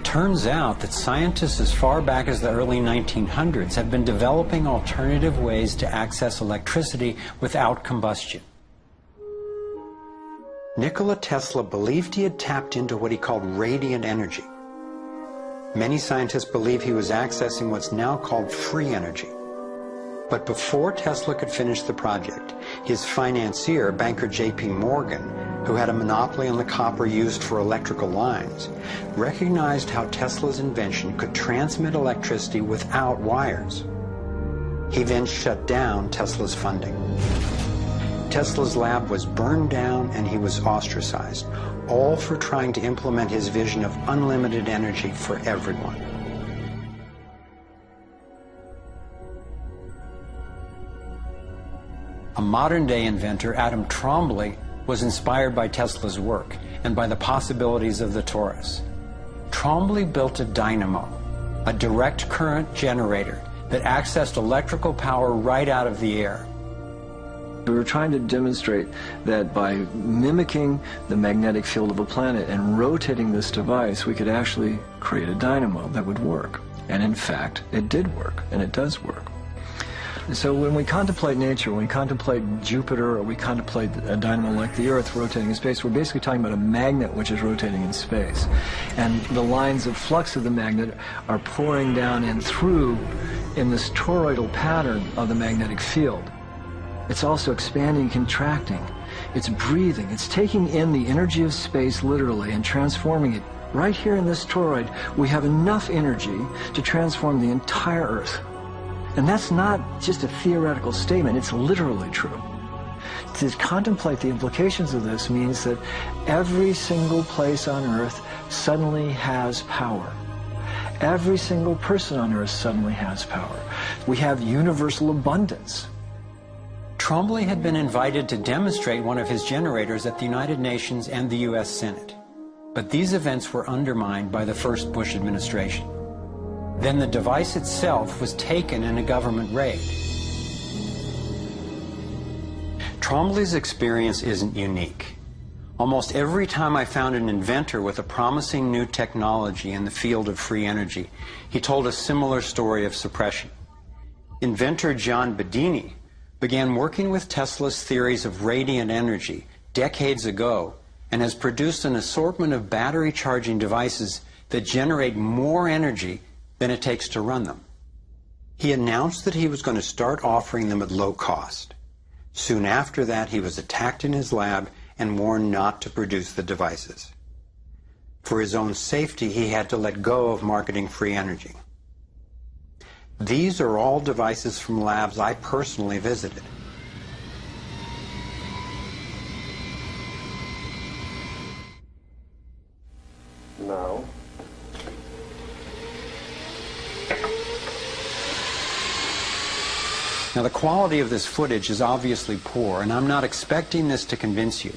turns out that scientists as far back as the early 1900s have been developing alternative ways to access electricity without combustion. Nikola Tesla believed he had tapped into what he called radiant energy. Many scientists believe he was accessing what's now called free energy. But before Tesla could finish the project, his financier, banker J.P. Morgan, who had a monopoly on the copper used for electrical lines, recognized how Tesla's invention could transmit electricity without wires. He then shut down Tesla's funding. Tesla's lab was burned down and he was ostracized, all for trying to implement his vision of unlimited energy for everyone. A modern-day inventor, Adam Trombly, was inspired by Tesla's work and by the possibilities of the torus. Trombly built a dynamo, a direct current generator that accessed electrical power right out of the air. We were trying to demonstrate that by mimicking the magnetic field of a planet and rotating this device, we could actually create a dynamo that would work. And in fact, it did work, and it does work. So when we contemplate nature, when we contemplate Jupiter, or we contemplate a dynamo like the Earth rotating in space, we're basically talking about a magnet which is rotating in space. And the lines of flux of the magnet are pouring down and through in this toroidal pattern of the magnetic field. It's also expanding and contracting. It's breathing. It's taking in the energy of space literally and transforming it. Right here in this toroid, we have enough energy to transform the entire Earth. And that's not just a theoretical statement, it's literally true. To contemplate the implications of this means that every single place on Earth suddenly has power. Every single person on Earth suddenly has power. We have universal abundance. Trombly had been invited to demonstrate one of his generators at the United Nations and the U.S. Senate. But these events were undermined by the first Bush administration. Then the device itself was taken in a government raid. Trombly's experience isn't unique. Almost every time I found an inventor with a promising new technology in the field of free energy, he told a similar story of suppression. Inventor John Bedini began working with Tesla's theories of radiant energy decades ago and has produced an assortment of battery charging devices that generate more energy than it takes to run them. He announced that he was going to start offering them at low cost. Soon after that, he was attacked in his lab and warned not to produce the devices. For his own safety, he had to let go of marketing free energy. These are all devices from labs I personally visited. Now. Now, the quality of this footage is obviously poor, and I'm not expecting this to convince you.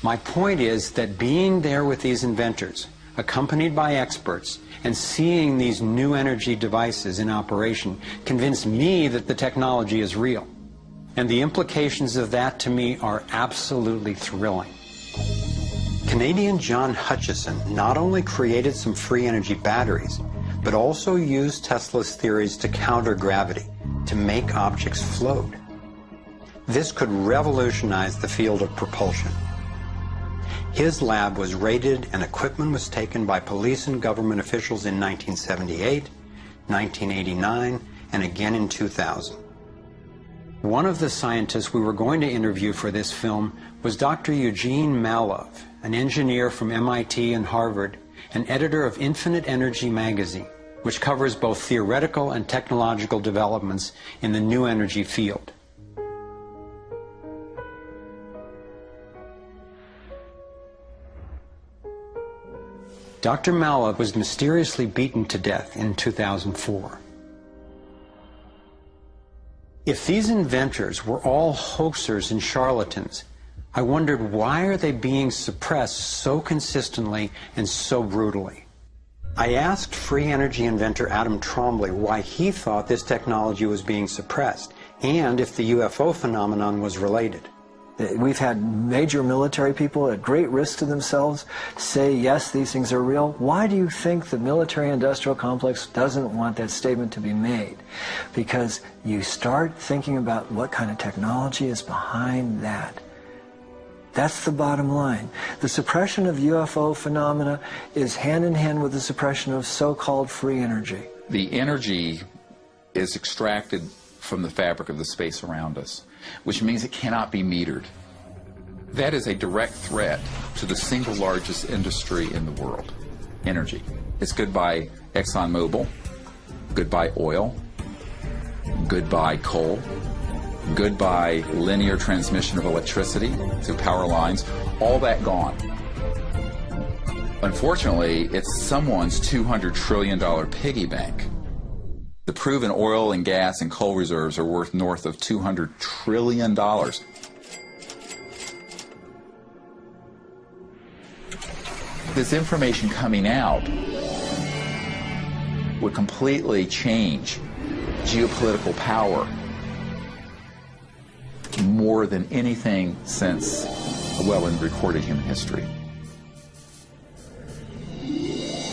My point is that being there with these inventors, accompanied by experts, and seeing these new energy devices in operation convinced me that the technology is real. And the implications of that to me are absolutely thrilling. Canadian John Hutchison not only created some free energy batteries, but also used Tesla's theories to counter gravity, to make objects float. This could revolutionize the field of propulsion. His lab was raided and equipment was taken by police and government officials in 1978, 1989, and again in 2000. One of the scientists we were going to interview for this film was Dr. Eugene Mallove, an engineer from MIT and Harvard, and editor of Infinite Energy magazine, which covers both theoretical and technological developments in the new energy field. Dr. Mallove was mysteriously beaten to death in 2004. If these inventors were all hoaxers and charlatans, I wondered, why are they being suppressed so consistently and so brutally? I asked free energy inventor Adam Trombly why he thought this technology was being suppressed, and if the UFO phenomenon was related. We've had major military people at great risk to themselves say, yes, these things are real. Why do you think the military-industrial complex doesn't want that statement to be made? Because you start thinking about what kind of technology is behind that. That's the bottom line. The suppression of UFO phenomena is hand in hand with the suppression of so-called free energy. The energy is extracted from the fabric of the space around us, which means it cannot be metered. That is a direct threat to the single largest industry in the world, energy. It's goodbye ExxonMobil, goodbye oil, goodbye coal, goodbye linear transmission of electricity through power lines, all that gone. Unfortunately, it's someone's $200 trillion piggy bank. The proven oil and gas and coal reserves are worth north of $200 trillion. This information coming out would completely change geopolitical power more than anything since, well, in recorded human history.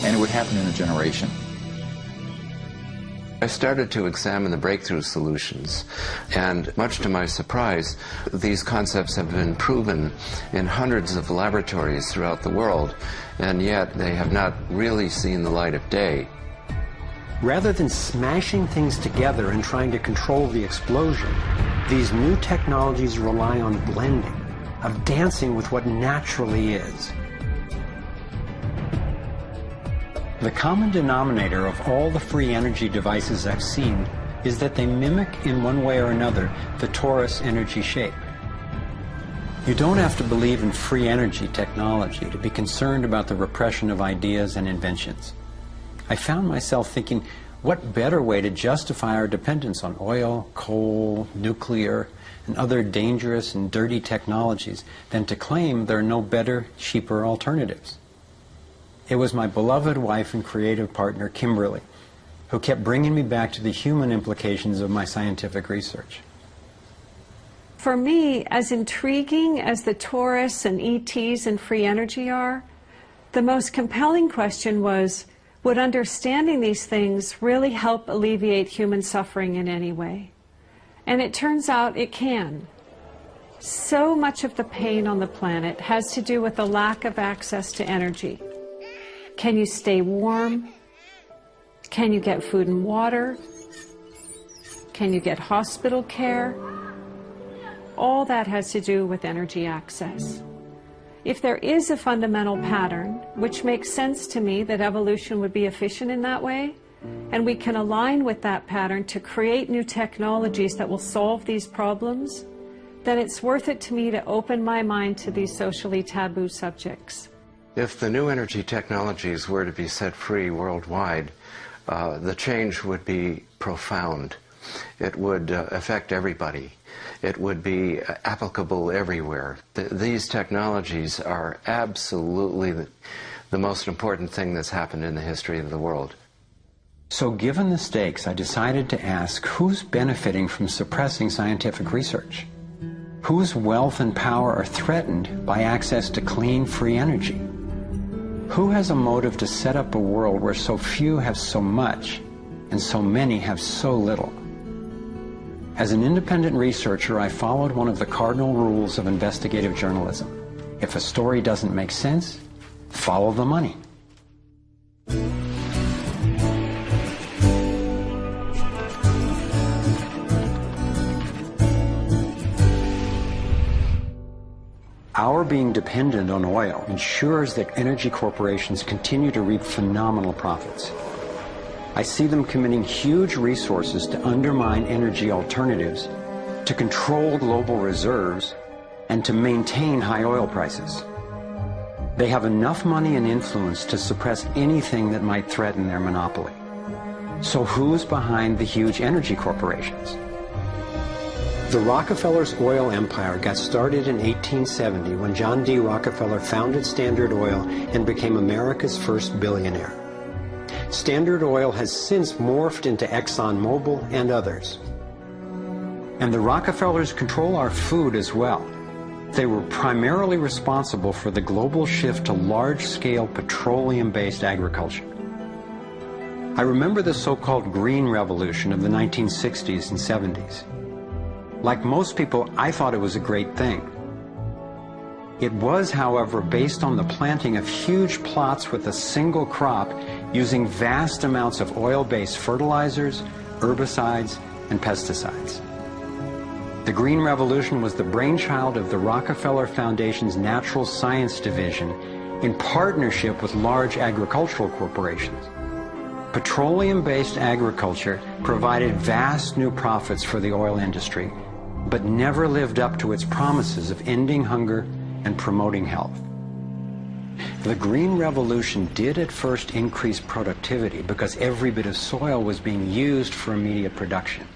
And it would happen in a generation. I started to examine the breakthrough solutions, and much to my surprise, these concepts have been proven in hundreds of laboratories throughout the world, and yet they have not really seen the light of day. Rather than smashing things together and trying to control the explosion, these new technologies rely on blending, of dancing with what naturally is. The common denominator of all the free energy devices I've seen is that they mimic in one way or another the torus energy shape. You don't have to believe in free energy technology to be concerned about the repression of ideas and inventions. I found myself thinking, what better way to justify our dependence on oil, coal, nuclear, and other dangerous and dirty technologies than to claim there are no better, cheaper alternatives? It was my beloved wife and creative partner, Kimberly, who kept bringing me back to the human implications of my scientific research. For me, as intriguing as the torus and ETs and free energy are, the most compelling question was, would understanding these things really help alleviate human suffering in any way? And it turns out it can. So much of the pain on the planet has to do with the lack of access to energy. Can you stay warm? Can you get food and water? Can you get hospital care? All that has to do with energy access. If there is a fundamental pattern, which makes sense to me that evolution would be efficient in that way, and we can align with that pattern to create new technologies that will solve these problems, then it's worth it to me to open my mind to these socially taboo subjects. If the new energy technologies were to be set free worldwide, the change would be profound. It would affect everybody. It would be applicable everywhere. These technologies are absolutely the most important thing that's happened in the history of the world. So given the stakes, I decided to ask who's benefiting from suppressing scientific research? Whose wealth and power are threatened by access to clean, free energy? Who has a motive to set up a world where so few have so much and so many have so little? As an independent researcher, I followed one of the cardinal rules of investigative journalism. If a story doesn't make sense, follow the money. Our being dependent on oil ensures that energy corporations continue to reap phenomenal profits. I see them committing huge resources to undermine energy alternatives, to control global reserves, and to maintain high oil prices. They have enough money and influence to suppress anything that might threaten their monopoly. So who's behind the huge energy corporations? The Rockefellers' oil empire got started in 1870 when John D. Rockefeller founded Standard Oil and became America's first billionaire. Standard Oil has since morphed into ExxonMobil and others. And the Rockefellers control our food as well. They were primarily responsible for the global shift to large-scale petroleum-based agriculture. I remember the so-called Green Revolution of the 1960s and 70s. Like most people, I thought it was a great thing. It was, however, based on the planting of huge plots with a single crop using vast amounts of oil-based fertilizers, herbicides, and pesticides. The Green Revolution was the brainchild of the Rockefeller Foundation's Natural Science Division in partnership with large agricultural corporations. Petroleum-based agriculture provided vast new profits for the oil industry, but never lived up to its promises of ending hunger and promoting health. The Green Revolution did at first increase productivity because every bit of soil was being used for immediate production.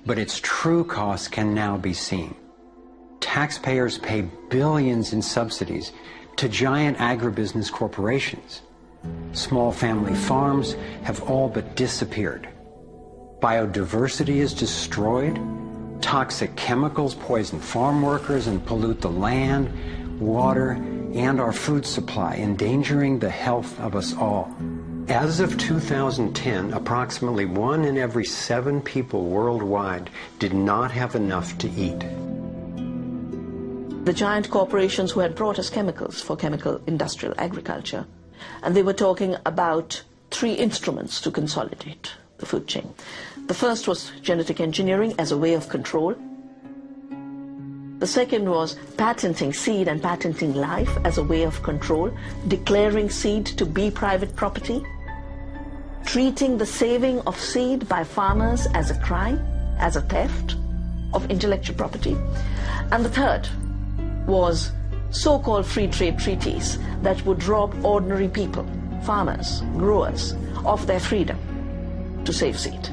But its true costs can now be seen. Taxpayers pay billions in subsidies to giant agribusiness corporations. Small family farms have all but disappeared. Biodiversity is destroyed. Toxic chemicals poison farm workers and pollute the land, water, and our food supply, endangering the health of us all. As of 2010, approximately 1 in every 7 people worldwide did not have enough to eat. The giant corporations who had brought us chemicals for chemical industrial agriculture, and they were talking about 3 instruments to consolidate the food chain. The first was genetic engineering as a way of control. The second was patenting seed and patenting life as a way of control, declaring seed to be private property, treating the saving of seed by farmers as a crime, as a theft of intellectual property. And the third was so-called free trade treaties that would rob ordinary people, farmers, growers, of their freedom to save seed.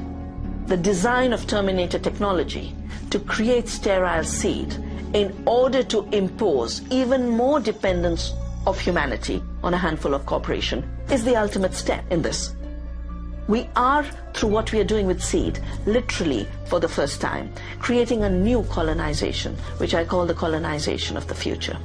The design of Terminator technology to create sterile seed in order to impose even more dependence of humanity on a handful of corporations is the ultimate step in this. We are, through what we are doing with seed, literally for the first time, creating a new colonization, which I call the colonization of the future.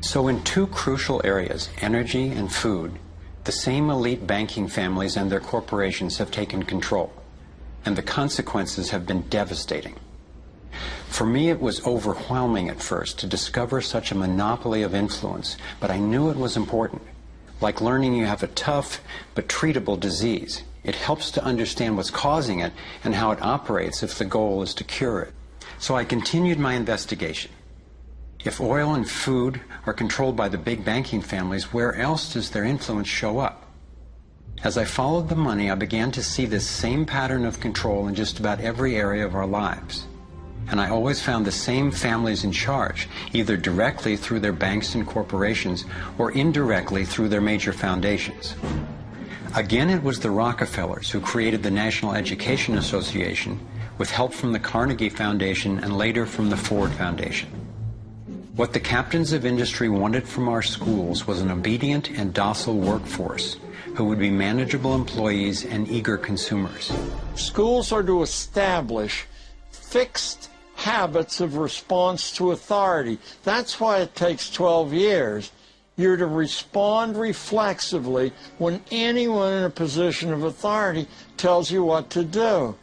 So in 2 crucial areas, energy and food, the same elite banking families and their corporations have taken control, and the consequences have been devastating. For me, it was overwhelming at first to discover such a monopoly of influence, but I knew it was important. Like learning you have a tough but treatable disease. It helps to understand what's causing it and how it operates if the goal is to cure it. So I continued my investigation. If oil and food are controlled by the big banking families, where else does their influence show up? As I followed the money, I began to see this same pattern of control in just about every area of our lives. And I always found the same families in charge, either directly through their banks and corporations or indirectly through their major foundations. Again, it was the Rockefellers who created the National Education Association with help from the Carnegie Foundation and later from the Ford Foundation. What the captains of industry wanted from our schools was an obedient and docile workforce who would be manageable employees and eager consumers. Schools are to establish fixed habits of response to authority. That's why it takes 12 years. You're to respond reflexively when anyone in a position of authority tells you what to do.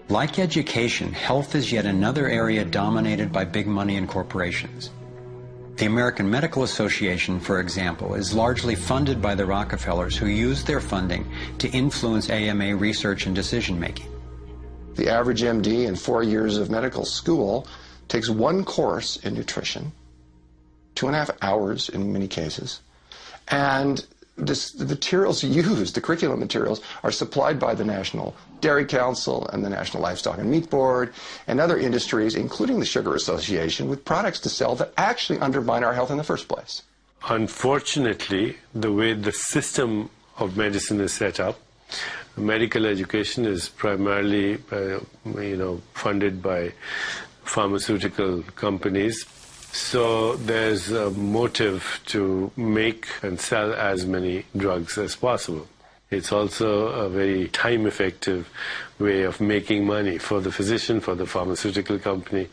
Like education, health is yet another area dominated by big money and corporations. The American Medical Association, for example, is largely funded by the Rockefellers, who use their funding to influence AMA research and decision-making. The average MD in 4 years of medical school takes 1 course in nutrition, 2.5 hours in many cases, and the materials used, the curriculum materials, are supplied by the National Dairy Council and the National Livestock and Meat Board and other industries, including the Sugar Association, with products to sell that actually undermine our health in the first place. Unfortunately, the way the system of medicine is set up, medical education is primarily funded by pharmaceutical companies. So there's a motive to make and sell as many drugs as possible. It's also a very time-effective way of making money for the physician, for the pharmaceutical company,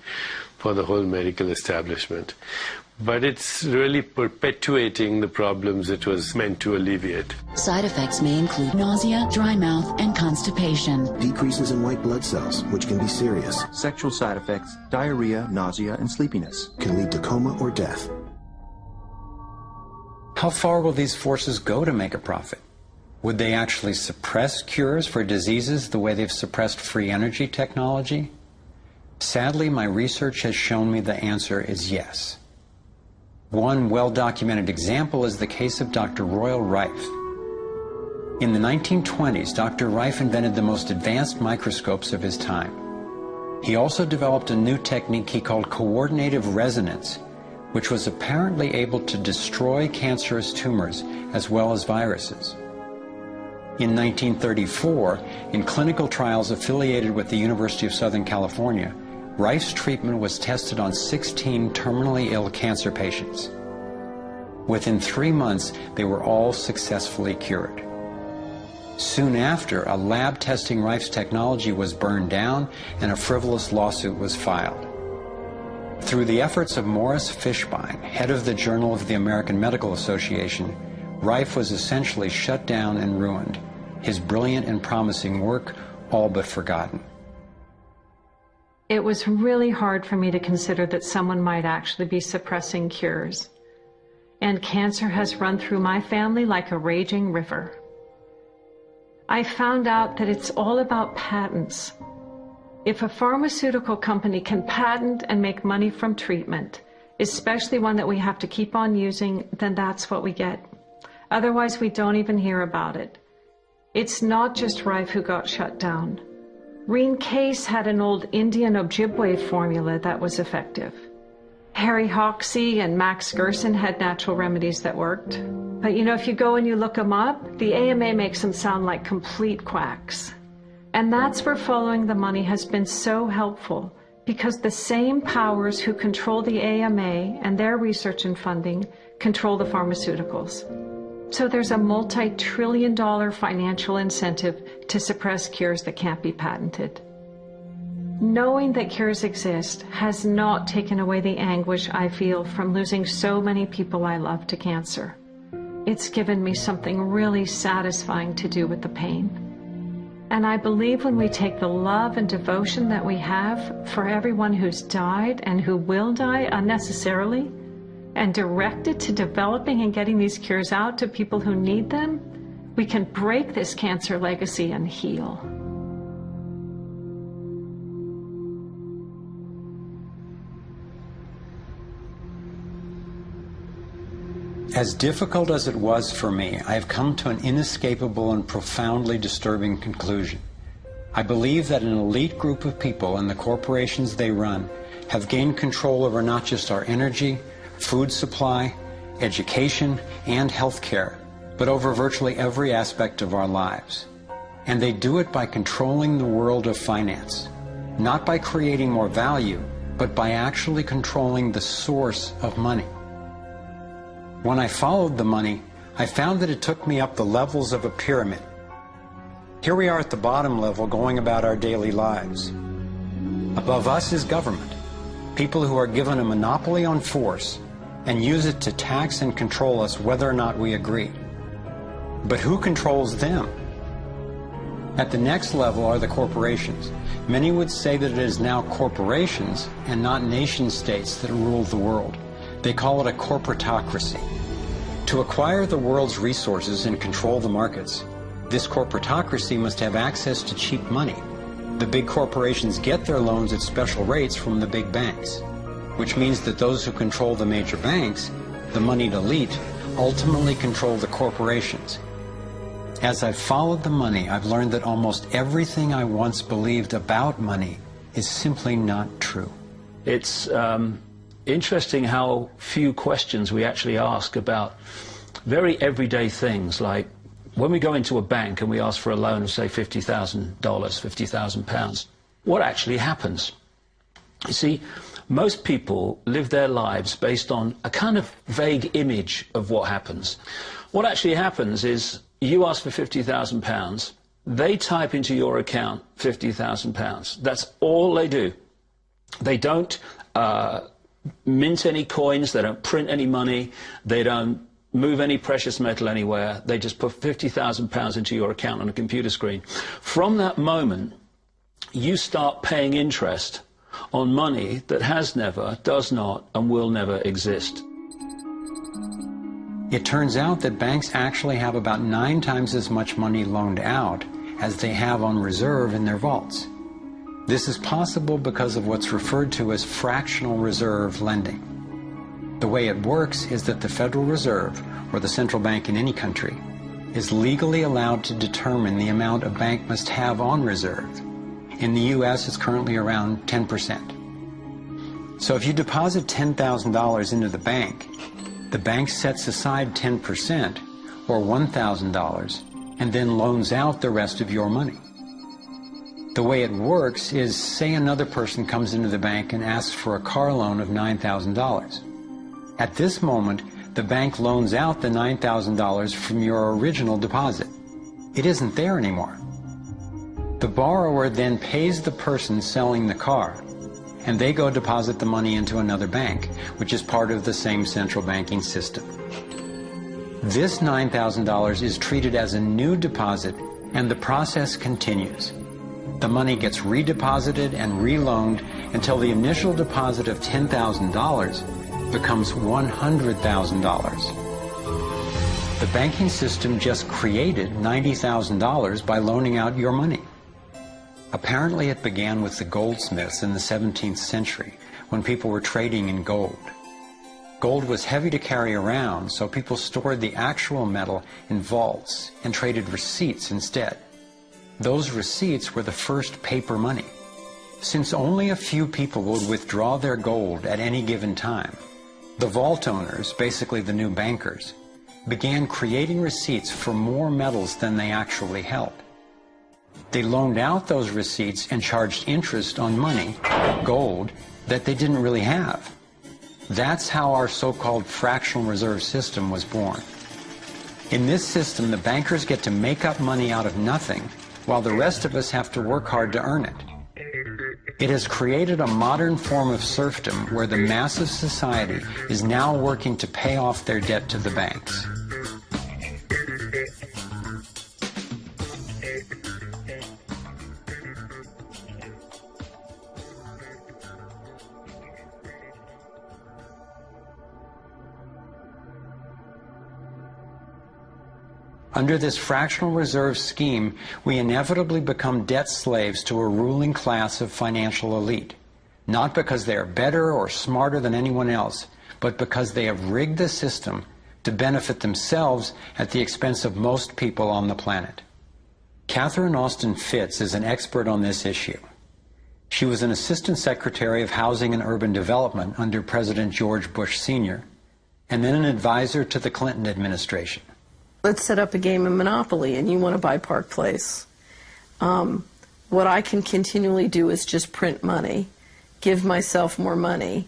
for the whole medical establishment. But it's really perpetuating the problems it was meant to alleviate. Side effects may include nausea, dry mouth, and constipation. Decreases in white blood cells, which can be serious. Sexual side effects, diarrhea, nausea, and sleepiness. Can lead to coma or death. How far will these forces go to make a profit? Would they actually suppress cures for diseases the way they've suppressed free energy technology? Sadly, my research has shown me the answer is yes. One well-documented example is the case of Dr. Royal Rife. In the 1920s, Dr. Rife invented the most advanced microscopes of his time. He also developed a new technique he called coordinative resonance, which was apparently able to destroy cancerous tumors as well as viruses. In 1934, in clinical trials affiliated with the University of Southern California, Rife's treatment was tested on 16 terminally ill cancer patients. Within 3 months, they were all successfully cured. Soon after, a lab testing Rife's technology was burned down and a frivolous lawsuit was filed. Through the efforts of Morris Fishbein, head of the Journal of the American Medical Association, Rife was essentially shut down and ruined, his brilliant and promising work all but forgotten. It was really hard for me to consider that someone might actually be suppressing cures. And cancer has run through my family like a raging river. I found out that it's all about patents. If a pharmaceutical company can patent and make money from treatment, especially one that we have to keep on using, then that's what we get. Otherwise, we don't even hear about it. It's not just Rife who got shut down. Reen Case had an old Indian Ojibwe formula that was effective. Harry Hoxsey and Max Gerson had natural remedies that worked. But you know, if you go and you look them up, the AMA makes them sound like complete quacks. And that's where following the money has been so helpful, because the same powers who control the AMA and their research and funding control the pharmaceuticals. So there's a multi-trillion-dollar financial incentive to suppress cures that can't be patented. Knowing that cures exist has not taken away the anguish I feel from losing so many people I love to cancer. It's given me something really satisfying to do with the pain. And I believe when we take the love and devotion that we have for everyone who's died and who will die unnecessarily, and direct it to developing and getting these cures out to people who need them, we can break this cancer legacy and heal. As difficult as it was for me, I have come to an inescapable and profoundly disturbing conclusion. I believe that an elite group of people and the corporations they run have gained control over not just our energy, food supply, education, and health care, but over virtually every aspect of our lives. And they do it by controlling the world of finance, not by creating more value, but by actually controlling the source of money. When I followed the money, I found that it took me up the levels of a pyramid. Here we are at the bottom level going about our daily lives. Above us is government, people who are given a monopoly on force and use it to tax and control us whether or not we agree. But who controls them? At the next level are the corporations. Many would say that it is now corporations and not nation states that rule the world. They call it a corporatocracy. To acquire the world's resources and control the markets, this corporatocracy must have access to cheap money. The big corporations get their loans at special rates from the big banks, which means that those who control the major banks, the moneyed elite, ultimately control the corporations. As I've followed the money, I've learned that almost everything I once believed about money is simply not true. It's interesting how few questions we actually ask about very everyday things, like when we go into a bank and we ask for a loan of, say, $50,000, £50,000, what actually happens? You see, most people live their lives based on a kind of vague image of what happens. What actually happens is you ask for £50,000, they type into your account £50,000. That's all they do. They don't mint any coins, they don't print any money, they don't move any precious metal anywhere. They just put £50,000 into your account on a computer screen. From that moment, you start paying interest on money that has never, does not, and will never exist. It turns out that banks actually have about 9 times as much money loaned out as they have on reserve in their vaults. This is possible because of what's referred to as fractional reserve lending. The way it works is that the Federal Reserve, or the central bank in any country, is legally allowed to determine the amount a bank must have on reserve. In the U.S., it's currently around 10%. So if you deposit $10,000 into the bank sets aside 10%, or $1,000, and then loans out the rest of your money. The way it works is, say another person comes into the bank and asks for a car loan of $9,000. At this moment, the bank loans out the $9,000 from your original deposit. It isn't there anymore. The borrower then pays the person selling the car, and they go deposit the money into another bank, which is part of the same central banking system. This $9,000 is treated as a new deposit, and the process continues. The money gets redeposited and reloaned until the initial deposit of $10,000 becomes $100,000. The banking system just created $90,000 by loaning out your money. Apparently it began with the goldsmiths in the 17th century, when people were trading in gold. Gold was heavy to carry around, so people stored the actual metal in vaults and traded receipts instead. Those receipts were the first paper money. Since only a few people would withdraw their gold at any given time, the vault owners, basically the new bankers, began creating receipts for more metals than they actually held. They loaned out those receipts and charged interest on money, gold, that they didn't really have. That's how our so-called fractional reserve system was born. In this system, the bankers get to make up money out of nothing, while the rest of us have to work hard to earn it. It has created a modern form of serfdom where the mass of society is now working to pay off their debt to the banks. Under this fractional reserve scheme, we inevitably become debt slaves to a ruling class of financial elite, not because they are better or smarter than anyone else, but because they have rigged the system to benefit themselves at the expense of most people on the planet. Catherine Austin Fitts is an expert on this issue. She was an Assistant Secretary of Housing and Urban Development under President George Bush Sr., and then an advisor to the Clinton administration. Let's set up a game of Monopoly and you want to buy Park Place. What I can continually do is just print money, give myself more money,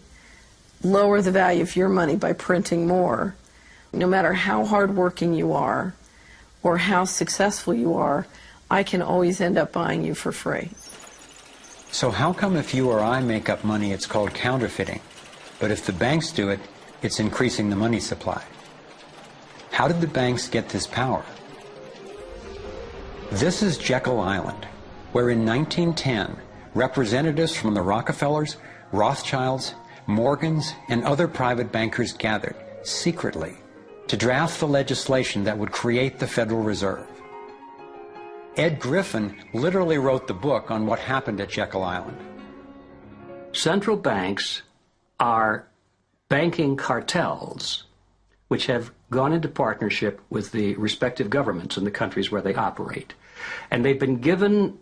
lower the value of your money by printing more. No matter how hardworking you are or how successful you are, I can always end up buying you for free. So how come if you or I make up money, it's called counterfeiting, but if the banks do it, it's increasing the money supply? How did the banks get this power? This is Jekyll Island, where in 1910, representatives from the Rockefellers, Rothschilds, Morgans, and other private bankers gathered, secretly, to draft the legislation that would create the Federal Reserve. Ed Griffin literally wrote the book on what happened at Jekyll Island. Central banks are banking cartels which have gone into partnership with the respective governments in the countries where they operate. And they've been given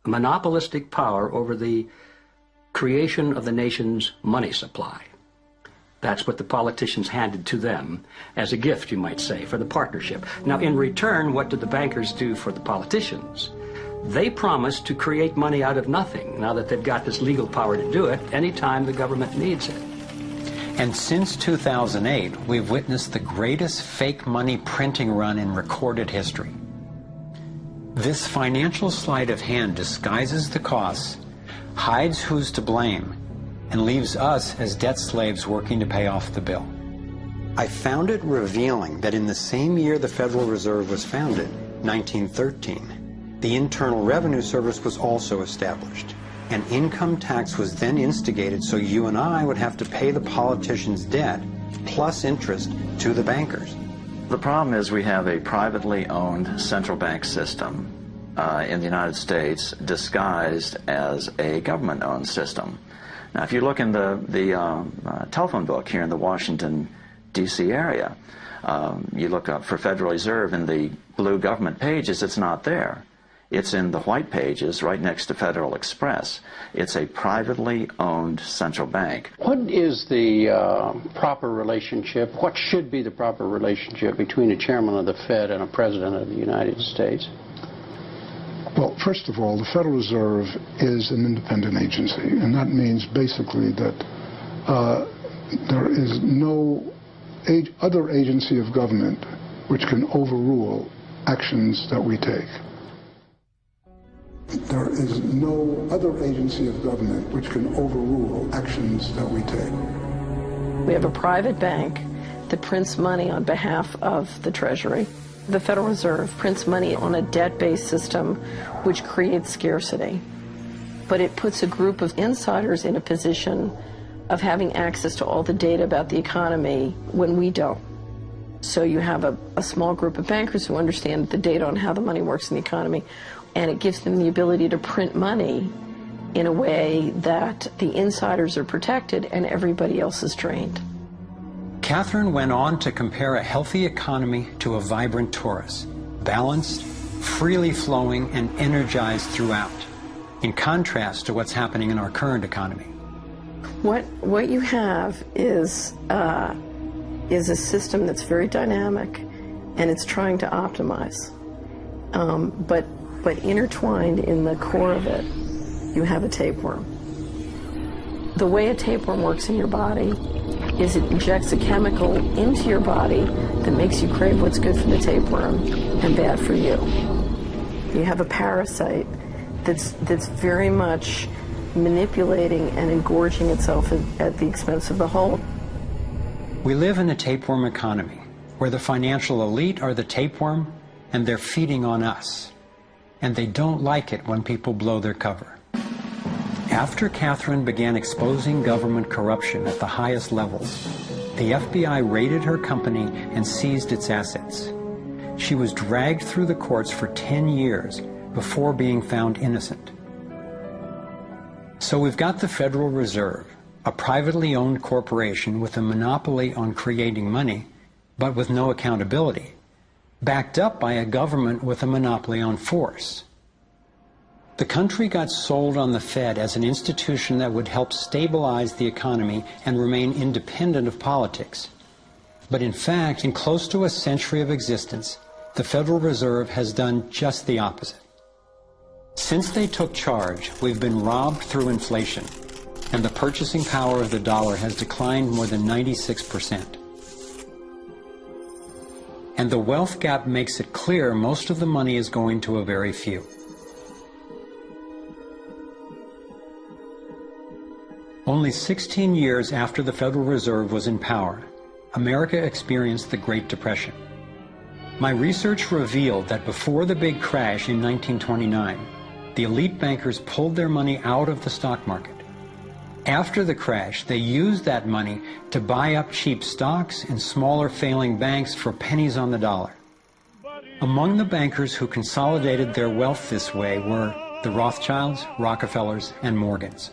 monopolistic power over the creation of the nation's money supply. That's what the politicians handed to them as a gift, you might say, for the partnership. Now, in return, what did the bankers do for the politicians? They promise to create money out of nothing now that they've got this legal power to do it anytime the government needs it. And since 2008, we've witnessed the greatest fake money printing run in recorded history. This financial sleight of hand disguises the costs, hides who's to blame, and leaves us as debt slaves working to pay off the bill. I found it revealing that in the same year the Federal Reserve was founded, 1913, the Internal Revenue Service was also established. An income tax was then instigated so you and I would have to pay the politicians' debt plus interest to the bankers. The problem is we have a privately owned central bank system in the United States disguised as a government-owned system. Now, if you look in the telephone book here in the Washington, D.C. area, you look up for Federal Reserve in the blue government pages, it's not there. It's in the white pages right next to Federal Express. It's a privately owned central bank. What is the proper relationship, what should be the proper relationship between a chairman of the Fed and a president of the United States? Well, first of all, the Federal Reserve is an independent agency, and that means basically that there is no other agency of government which can overrule actions that we take. There is no other agency of government which can overrule actions that we take. We have a private bank that prints money on behalf of the Treasury. The Federal Reserve prints money on a debt-based system which creates scarcity. But it puts a group of insiders in a position of having access to all the data about the economy when we don't. So you have a small group of bankers who understand the data on how the money works in the economy, and it gives them the ability to print money in a way that the insiders are protected and everybody else is drained. Catherine went on to compare a healthy economy to a vibrant torus, balanced, freely flowing, and energized throughout, in contrast to what's happening in our current economy. What you have is a system that's very dynamic, and it's trying to optimize. But intertwined in the core of it, you have a tapeworm. The way a tapeworm works in your body is it injects a chemical into your body that makes you crave what's good for the tapeworm and bad for you. You have a parasite that's very much manipulating and engorging itself at the expense of the whole. We live in a tapeworm economy where the financial elite are the tapeworm and they're feeding on us. And they don't like it when people blow their cover. After Catherine began exposing government corruption at the highest levels, the FBI raided her company and seized its assets. She was dragged through the courts for 10 years before being found innocent. So we've got the Federal Reserve, a privately owned corporation with a monopoly on creating money, but with no accountability, backed up by a government with a monopoly on force. The country got sold on the Fed as an institution that would help stabilize the economy and remain independent of politics. But in fact, in close to a century of existence, the Federal Reserve has done just the opposite. Since they took charge, we've been robbed through inflation, and the purchasing power of the dollar has declined more than 96%. And the wealth gap makes it clear most of the money is going to a very few. Only 16 years after the Federal Reserve was in power, America experienced the Great Depression. My research revealed that before the big crash in 1929, the elite bankers pulled their money out of the stock market. After the crash, they used that money to buy up cheap stocks and smaller failing banks for pennies on the dollar. Among the bankers who consolidated their wealth this way were the Rothschilds, Rockefellers, and Morgans.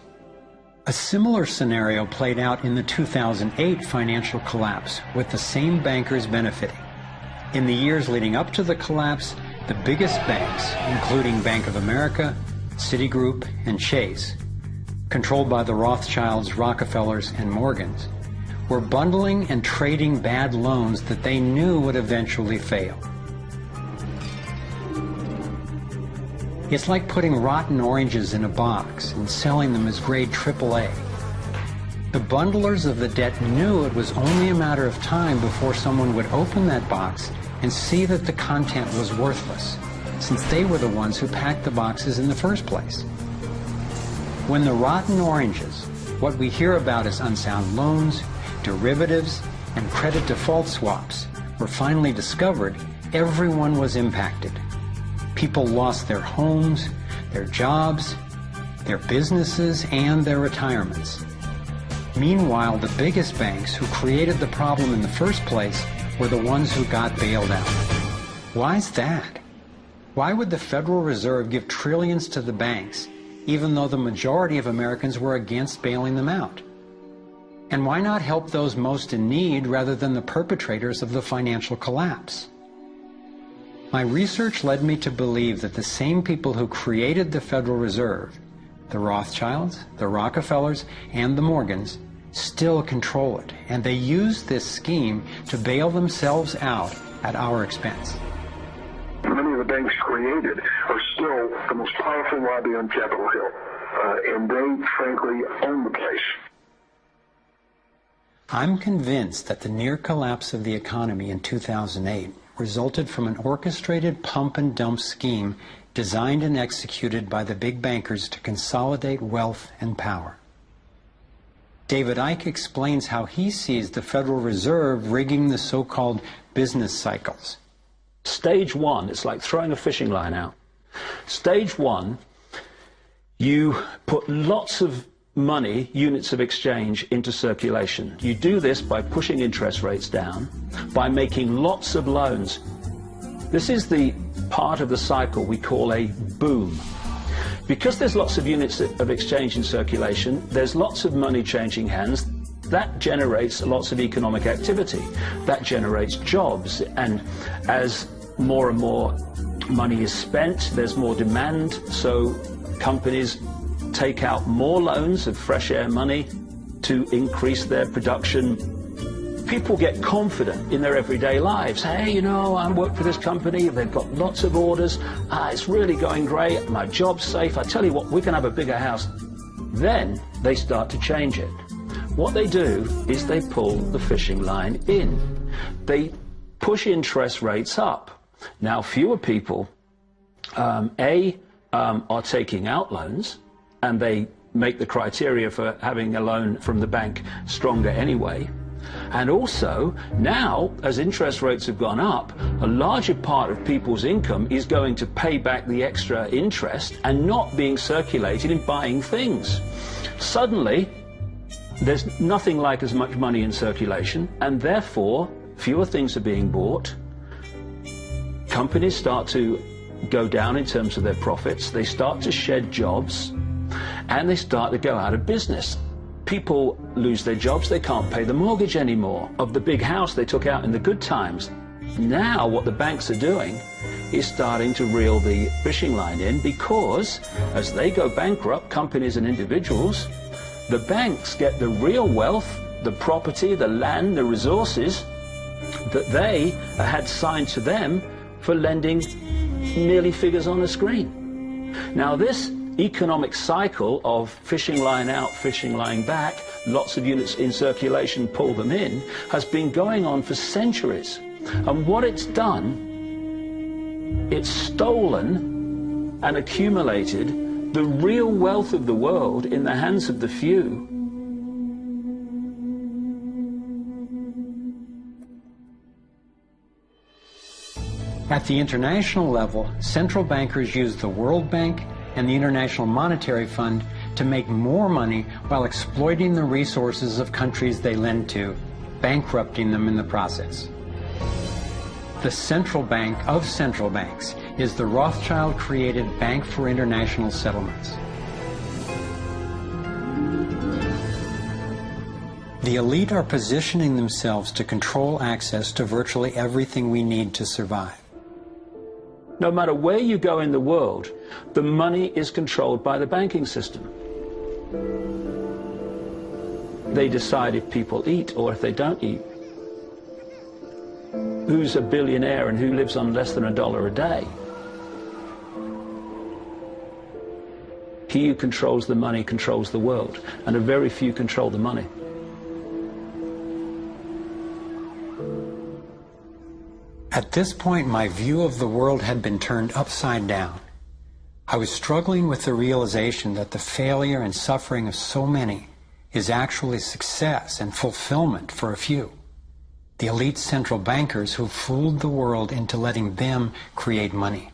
A similar scenario played out in the 2008 financial collapse, with the same bankers benefiting. In the years leading up to the collapse, the biggest banks, including Bank of America, Citigroup, and Chase, controlled by the Rothschilds, Rockefellers, and Morgans, were bundling and trading bad loans that they knew would eventually fail. It's like putting rotten oranges in a box and selling them as grade AAA. The bundlers of the debt knew it was only a matter of time before someone would open that box and see that the content was worthless, since they were the ones who packed the boxes in the first place. When the rotten oranges, what we hear about as unsound loans, derivatives, and credit default swaps, were finally discovered, everyone was impacted. People lost their homes, their jobs, their businesses, and their retirements. Meanwhile, the biggest banks who created the problem in the first place were the ones who got bailed out. Why's that? Why would the Federal Reserve give trillions to the banks, even though the majority of Americans were against bailing them out? And why not help those most in need rather than the perpetrators of the financial collapse? My research led me to believe that the same people who created the Federal Reserve, the Rothschilds, the Rockefellers, and the Morgans, still control it, and they use this scheme to bail themselves out at our expense. Many of the banks created are still the most powerful lobby on Capitol Hill, and they, frankly, own the place. I'm convinced that the near collapse of the economy in 2008 resulted from an orchestrated pump and dump scheme designed and executed by the big bankers to consolidate wealth and power. David Icke explains how he sees the Federal Reserve rigging the so-called business cycles. Stage one, it's like throwing a fishing line out. Stage one, you put lots of money, units of exchange, into circulation. You do this by pushing interest rates down, by making lots of loans. This is the part of the cycle we call a boom. Because there's lots of units of exchange in circulation, there's lots of money changing hands. That generates lots of economic activity. That generates jobs. And as more and more money is spent, there's more demand. So companies take out more loans of fresh air money to increase their production. People get confident in their everyday lives. Hey, you know, I work for this company, they've got lots of orders, it's really going great, my job's safe, I tell you what, we can have a bigger house. Then they start to change it. What they do is they pull the fishing line in. They push interest rates up. Now, fewer people, are taking out loans, and they make the criteria for having a loan from the bank stronger anyway. And also, now, as interest rates have gone up, a larger part of people's income is going to pay back the extra interest and not being circulated in buying things. Suddenly, there's nothing like as much money in circulation, and therefore, fewer things are being bought. Companies start to go down in terms of their profits. They start to shed jobs, and they start to go out of business. People lose their jobs, they can't pay the mortgage anymore of the big house they took out in the good times. Now what the banks are doing is starting to reel the fishing line in, because as they go bankrupt, companies and individuals, the banks get the real wealth, the property, the land, the resources that they had signed to them for lending merely figures on a screen. Now this economic cycle of fishing line out, fishing line back, lots of units in circulation, pull them in, has been going on for centuries. And what it's done, it's stolen and accumulated the real wealth of the world in the hands of the few. At the international level, central bankers use the World Bank and the International Monetary Fund to make more money while exploiting the resources of countries they lend to, bankrupting them in the process. The central bank of central banks is the Rothschild-created Bank for International Settlements. The elite are positioning themselves to control access to virtually everything we need to survive. No matter where you go in the world, the money is controlled by the banking system. They decide if people eat or if they don't eat. Who's a billionaire and who lives on less than $1 a day. He who controls the money controls the world, and a very few control the money. At this point, my view of the world had been turned upside down. I was struggling with the realization that the failure and suffering of so many is actually success and fulfillment for a few. The elite central bankers who fooled the world into letting them create money.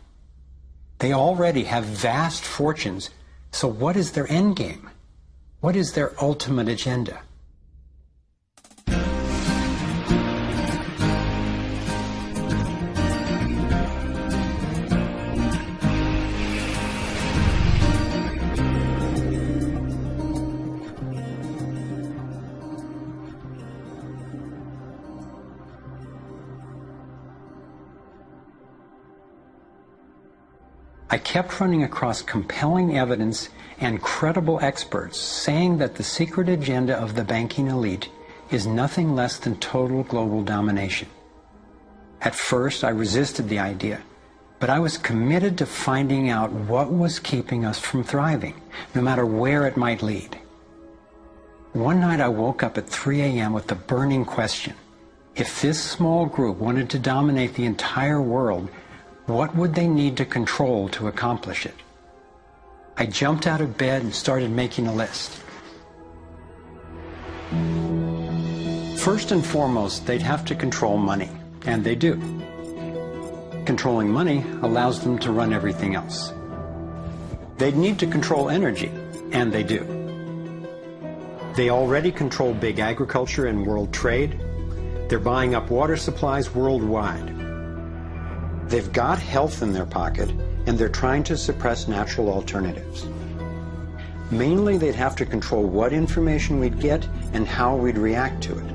They already have vast fortunes, so what is their end game? What is their ultimate agenda? I kept running across compelling evidence and credible experts saying that the secret agenda of the banking elite is nothing less than total global domination. At first, I resisted the idea, but I was committed to finding out what was keeping us from thriving, no matter where it might lead. One night I woke up at 3 a.m. with the burning question: if this small group wanted to dominate the entire world, what would they need to control to accomplish it? I jumped out of bed and started making a list. First and foremost, they'd have to control money, and they do. Controlling money allows them to run everything else. They'd need to control energy, and they do. They already control big agriculture and world trade. They're buying up water supplies worldwide. They've got health in their pocket, and they're trying to suppress natural alternatives. Mainly, they'd have to control what information we'd get and how we'd react to it.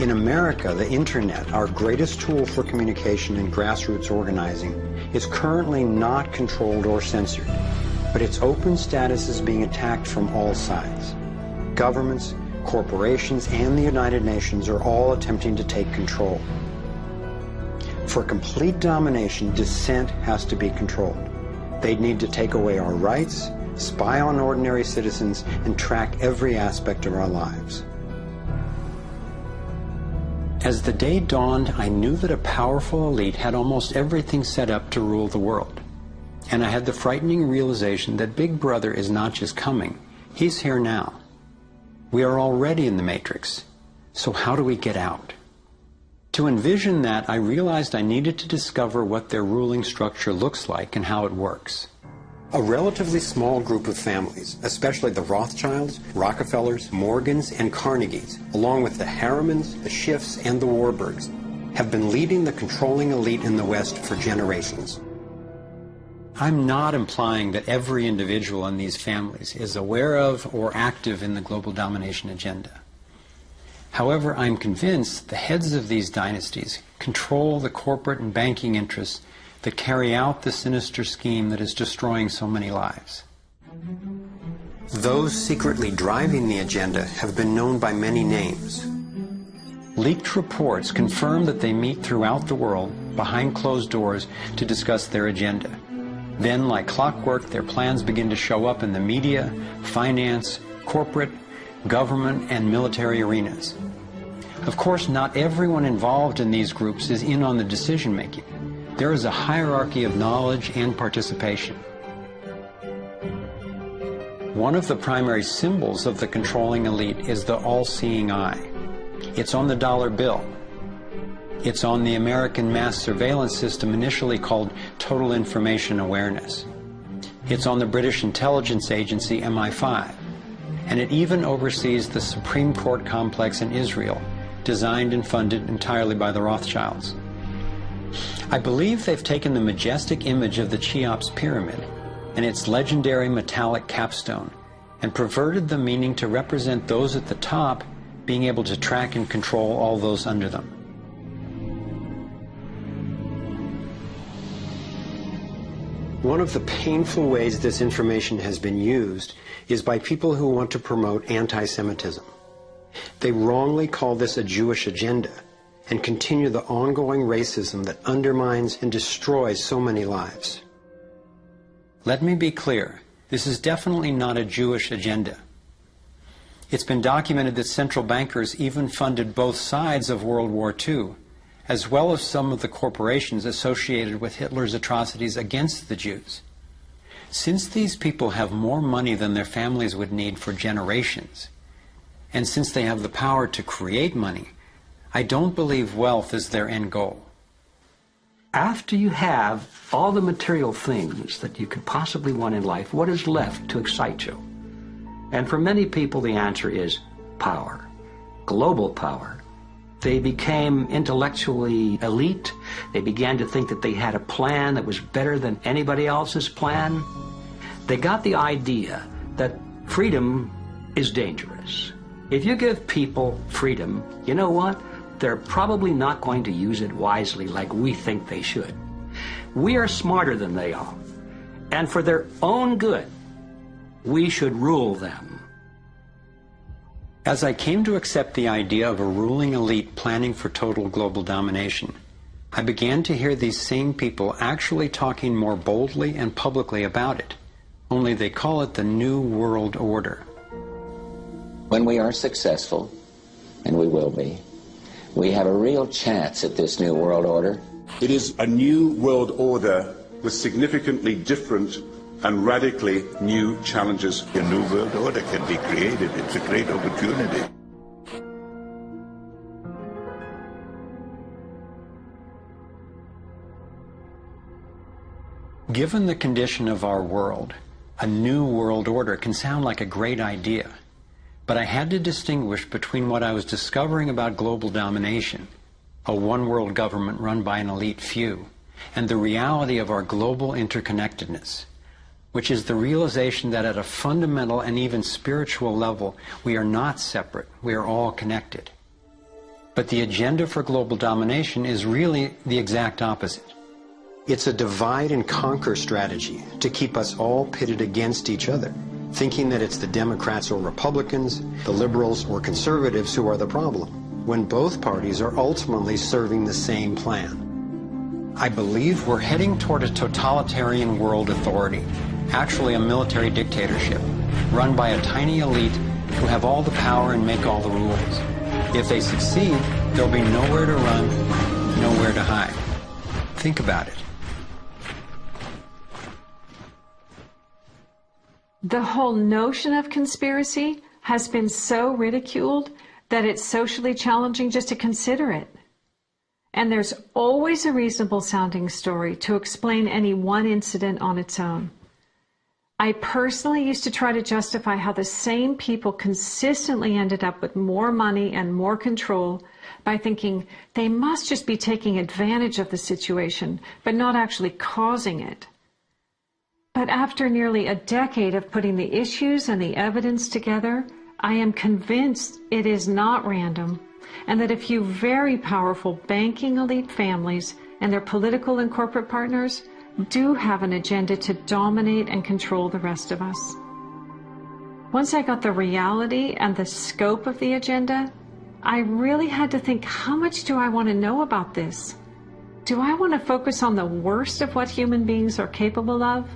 In America, the internet, our greatest tool for communication and grassroots organizing, is currently not controlled or censored, but its open status is being attacked from all sides. Governments, corporations, and the United Nations are all attempting to take control. For complete domination, dissent has to be controlled. They'd need to take away our rights, spy on ordinary citizens, and track every aspect of our lives. As the day dawned, I knew that a powerful elite had almost everything set up to rule the world. And I had the frightening realization that Big Brother is not just coming, he's here now. We are already in the Matrix. So how do we get out? To envision that, I realized I needed to discover what their ruling structure looks like and how it works. A relatively small group of families, especially the Rothschilds, Rockefellers, Morgans, and Carnegies, along with the Harrimans, the Schiffs, and the Warburgs, have been leading the controlling elite in the West for generations. I'm not implying that every individual in these families is aware of or active in the global domination agenda. However, I'm convinced the heads of these dynasties control the corporate and banking interests that carry out the sinister scheme that is destroying so many lives. Those secretly driving the agenda have been known by many names. Leaked reports confirm that they meet throughout the world behind closed doors to discuss their agenda. Then, like clockwork, their plans begin to show up in the media, finance, corporate, government, and military arenas. Of course, not everyone involved in these groups is in on the decision-making. There is a hierarchy of knowledge and participation. One of the primary symbols of the controlling elite is the all-seeing eye. It's on the dollar bill. It's on the American mass surveillance system initially called Total Information Awareness. It's on the British intelligence agency MI5. And it even oversees the Supreme Court complex in Israel, designed and funded entirely by the Rothschilds. I believe they've taken the majestic image of the Cheops pyramid and its legendary metallic capstone and perverted the meaning to represent those at the top being able to track and control all those under them. One of the painful ways this information has been used is by people who want to promote anti-Semitism. They wrongly call this a Jewish agenda and continue the ongoing racism that undermines and destroys so many lives. Let me be clear. This is definitely not a Jewish agenda. It's been documented that central bankers even funded both sides of World War II, as well as some of the corporations associated with Hitler's atrocities against the Jews. Since these people have more money than their families would need for generations, and since they have the power to create money, I don't believe wealth is their end goal. After you have all the material things that you could possibly want in life, what is left to excite you? And for many people, the answer is power, global power. They became intellectually elite. They began to think that they had a plan that was better than anybody else's plan. They got the idea that freedom is dangerous. If you give people freedom, you know what? They're probably not going to use it wisely like we think they should. We are smarter than they are. And for their own good, we should rule them. As I came to accept the idea of a ruling elite planning for total global domination, I began to hear these same people actually talking more boldly and publicly about it, only they call it the New World Order. When we are successful, and we will be, we have a real chance at this New World Order. It is a new world order with significantly different and radically new challenges. A new world order can be created. It's a great opportunity. Given the condition of our world, a new world order can sound like a great idea. But I had to distinguish between what I was discovering about global domination, a one-world government run by an elite few, and the reality of our global interconnectedness, which is the realization that at a fundamental and even spiritual level, we are not separate, we are all connected. But the agenda for global domination is really the exact opposite. It's a divide and conquer strategy to keep us all pitted against each other, thinking that it's the Democrats or Republicans, the liberals or conservatives who are the problem, when both parties are ultimately serving the same plan. I believe we're heading toward a totalitarian world authority, actually a military dictatorship, run by a tiny elite who have all the power and make all the rules. If they succeed, there'll be nowhere to run, nowhere to hide. Think about it. The whole notion of conspiracy has been so ridiculed that it's socially challenging just to consider it. And there's always a reasonable sounding story to explain any one incident on its own. I personally used to try to justify how the same people consistently ended up with more money and more control by thinking they must just be taking advantage of the situation, but not actually causing it. But after nearly a decade of putting the issues and the evidence together, I am convinced it is not random, and that a few very powerful banking elite families and their political and corporate partners do have an agenda to dominate and control the rest of us. Once I got the reality and the scope of the agenda, I really had to think, how much do I want to know about this? Do I want to focus on the worst of what human beings are capable of?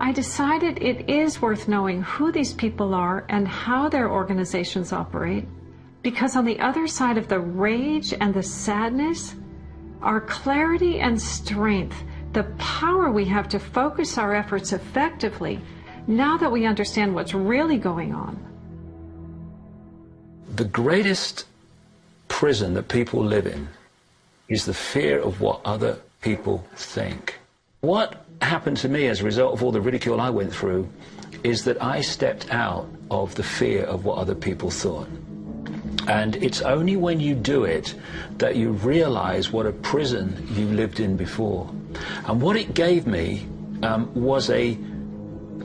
I decided it is worth knowing who these people are and how their organizations operate, because on the other side of the rage and the sadness are clarity and strength, the power we have to focus our efforts effectively now that we understand what's really going on. The greatest prison that people live in is the fear of what other people think. What happened to me as a result of all the ridicule I went through is that I stepped out of the fear of what other people thought. And it's only when you do it that you realize what a prison you lived in before. And what it gave me was a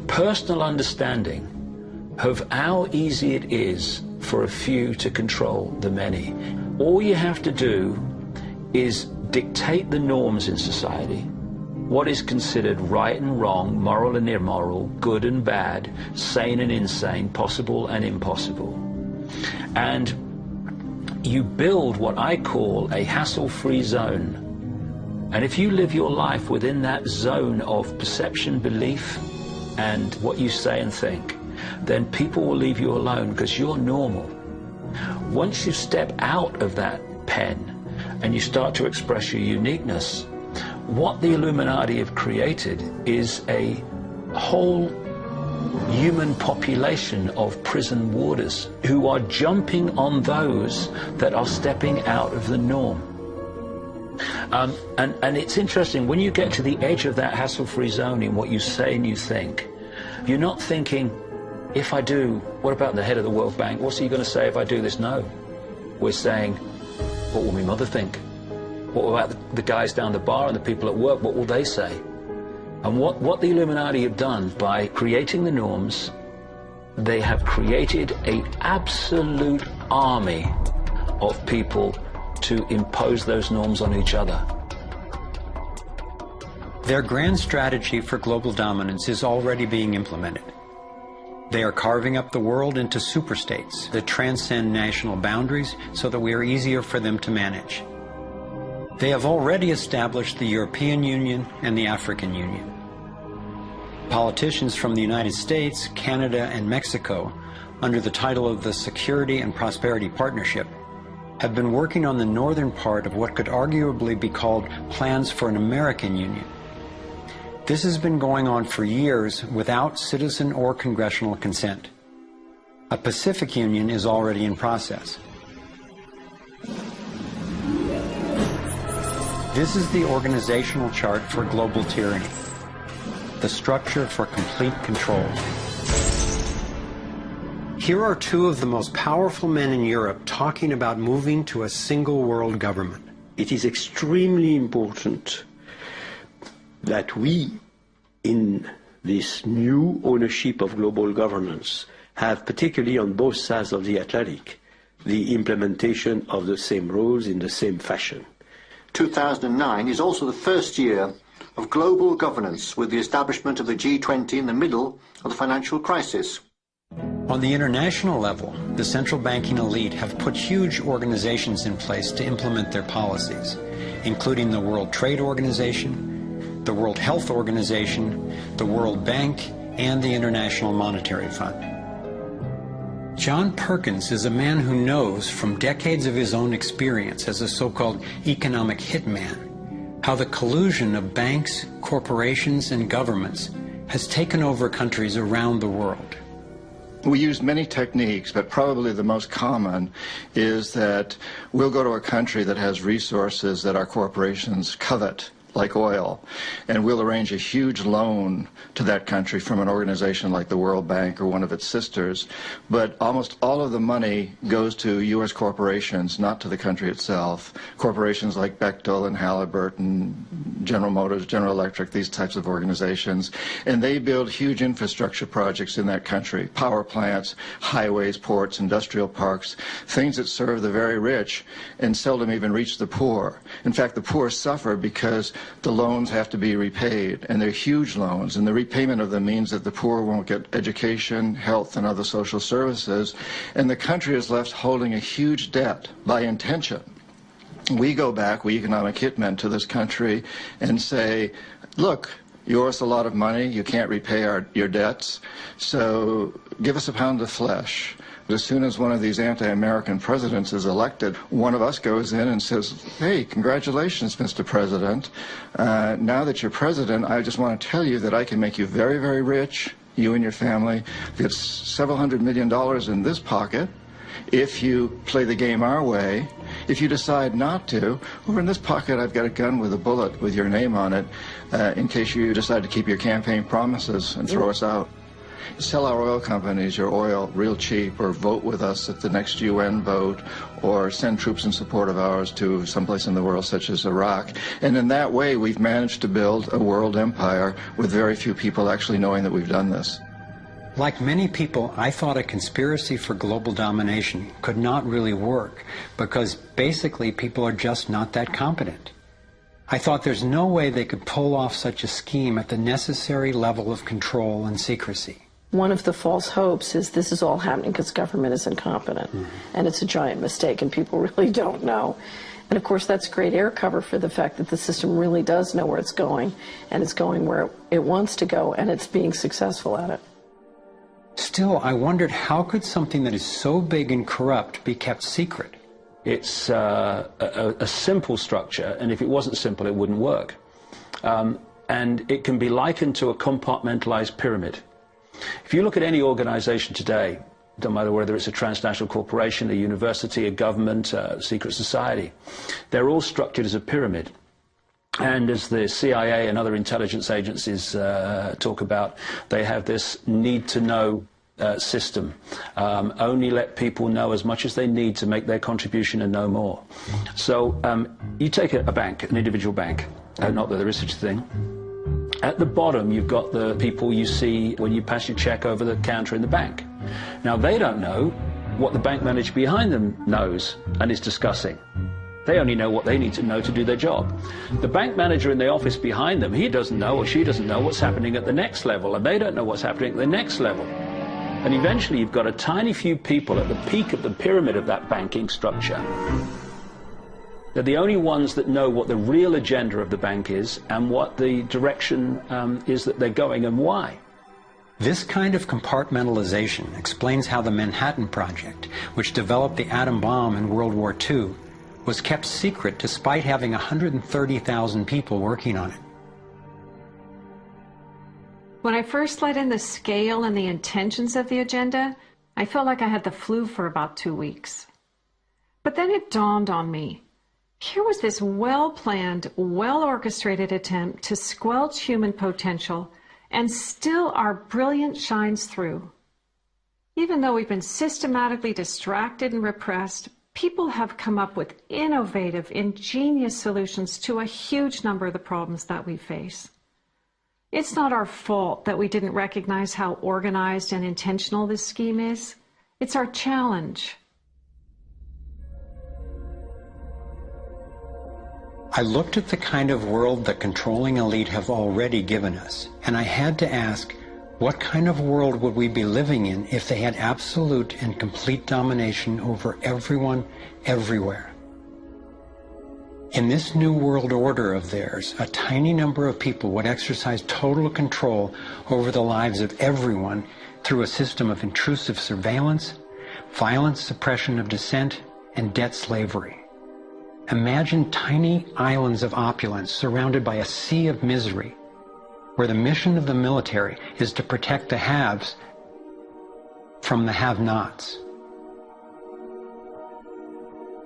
personal understanding of how easy it is for a few to control the many. All you have to do is dictate the norms in society, what is considered right and wrong, moral and immoral, good and bad, sane and insane, possible and impossible. And you build what I call a hassle-free zone And if you live your life within that zone of perception, belief, and what you say and think, then people will leave you alone because you're normal. Once you step out of that pen and you start to express your uniqueness, what the Illuminati have created is a whole human population of prison warders who are jumping on those that are stepping out of the norm. And it's interesting, when you get to the edge of that hassle-free zone in what you say and you think, you're not thinking, if I do, what about the head of the World Bank? What's he going to say if I do this? No. We're saying, what will my mother think? What about the guys down the bar and the people at work? What will they say? And what the Illuminati have done by creating the norms, they have created an absolute army of people to impose those norms on each other. Their grand strategy for global dominance is already being implemented. They are carving up the world into superstates that transcend national boundaries so that we are easier for them to manage. They have already established the European Union and the African Union. Politicians from the United States, Canada, and Mexico, under the title of the Security and Prosperity Partnership, have been working on the northern part of what could arguably be called plans for an American Union. This has been going on for years without citizen or congressional consent. A Pacific Union is already in process. This is the organizational chart for global tyranny, the structure for complete control. Here are two of the most powerful men in Europe talking about moving to a single world government. It is extremely important that we, in this new ownership of global governance, have, particularly on both sides of the Atlantic, the implementation of the same rules in the same fashion. 2009 is also the first year of global governance, with the establishment of the G20 in the middle of the financial crisis. On the international level, the central banking elite have put huge organizations in place to implement their policies, including the World Trade Organization, the World Health Organization, the World Bank, and the International Monetary Fund. John Perkins is a man who knows from decades of his own experience as a so-called economic hitman how the collusion of banks, corporations, and governments has taken over countries around the world. We use many techniques, but probably the most common is that we'll go to a country that has resources that our corporations covet, like oil, and we'll arrange a huge loan to that country from an organization like the World Bank or one of its sisters, but almost all of the money goes to U.S. corporations, not to the country itself. Corporations like Bechtel and Halliburton, General Motors, General Electric, these types of organizations, and they build huge infrastructure projects in that country, power plants, highways, ports, industrial parks, things that serve the very rich and seldom even reach the poor. In fact, the poor suffer because the loans have to be repaid, and they're huge loans, and the repayment of them means that the poor won't get education, health, and other social services, and the country is left holding a huge debt by intention. We go back, we economic hitmen, to this country and say, look, you owe us a lot of money, you can't repay your debts, so give us a pound of flesh. As soon as one of these anti-American presidents is elected, one of us goes in and says, hey, congratulations, Mr. President. Now that you're president, I just want to tell you that I can make you very, very rich, you and your family. Get several $100 million in this pocket if you play the game our way. If you decide not to, over in this pocket I've got a gun with a bullet with your name on it in case you decide to keep your campaign promises and throw us out. Sell our oil companies your oil real cheap, or vote with us at the next UN vote, or send troops in support of ours to someplace in the world such as Iraq. And in that way we've managed to build a world empire with very few people actually knowing that we've done this. Like many people, I thought a conspiracy for global domination could not really work because basically people are just not that competent. I thought there's no way they could pull off such a scheme at the necessary level of control and secrecy. one of the false hopes is this is all happening because government is incompetent, and it's a giant mistake, and people really don't know. And of course, that's great air cover for the fact that the system really does know where it's going, and it's going where it wants to go, and it's being successful at it. Still, I wondered, how could something that is so big and corrupt be kept secret? It's a simple structure, and if it wasn't simple, it wouldn't work. And it can be likened to a compartmentalized pyramid. If you look at any organization today, no matter whether it's a transnational corporation, a university, a government, a secret society, they're all structured as a pyramid. And as the CIA and other intelligence agencies talk about, they have this need-to-know system. Only let people know as much as they need to make their contribution and no more. So you take a bank, an individual bank, not that there is such a thing. At the bottom, you've got the people you see when you pass your check over the counter in the bank. Now, they don't know what the bank manager behind them knows and is discussing. They only know what they need to know to do their job. The bank manager in the office behind them, he doesn't know or she doesn't know what's happening at the next level, and they don't know what's happening at the next level. And eventually, you've got a tiny few people at the peak of the pyramid of that banking structure. They're the only ones that know what the real agenda of the bank is and what the direction is that they're going and why. This kind of compartmentalization explains how the Manhattan Project, which developed the atom bomb in World War II, was kept secret despite having 130,000 people working on it. When I first let in the scale and the intentions of the agenda, I felt like I had the flu for about 2 weeks. But then it dawned on me. Here was this well-planned, well-orchestrated attempt to squelch human potential, and still our brilliance shines through. Even though we've been systematically distracted and repressed, people have come up with innovative, ingenious solutions to a huge number of the problems that we face. It's not our fault that we didn't recognize how organized and intentional this scheme is. It's our challenge. I looked at the kind of world the controlling elite have already given us, and I had to ask, what kind of world would we be living in if they had absolute and complete domination over everyone, everywhere? In this new world order of theirs, a tiny number of people would exercise total control over the lives of everyone through a system of intrusive surveillance, violent suppression of dissent, and debt slavery. Imagine tiny islands of opulence surrounded by a sea of misery, where the mission of the military is to protect the haves from the have-nots.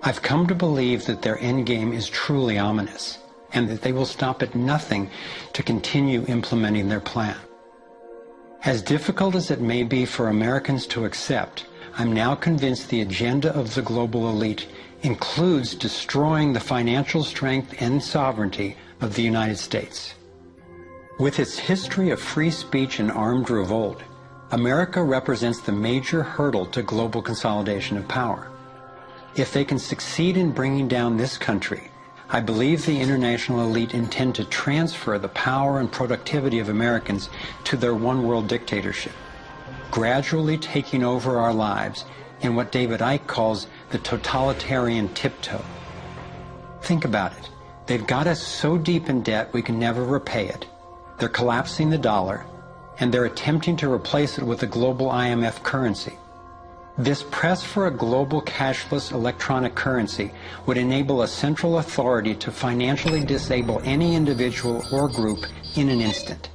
I've come to believe that their endgame is truly ominous, and that they will stop at nothing to continue implementing their plan. As difficult as it may be for Americans to accept, I'm now convinced the agenda of the global elite includes destroying the financial strength and sovereignty of the United States. With its history of free speech and armed revolt, America represents the major hurdle to global consolidation of power. If they can succeed in bringing down this country, I believe the international elite intend to transfer the power and productivity of Americans to their one-world dictatorship, gradually taking over our lives in what David Icke calls the totalitarian tiptoe. Think about it. They've got us so deep in debt we can never repay it. They're collapsing the dollar, and they're attempting to replace it with a global IMF currency. This press for a global cashless electronic currency would enable a central authority to financially disable any individual or group in an instant.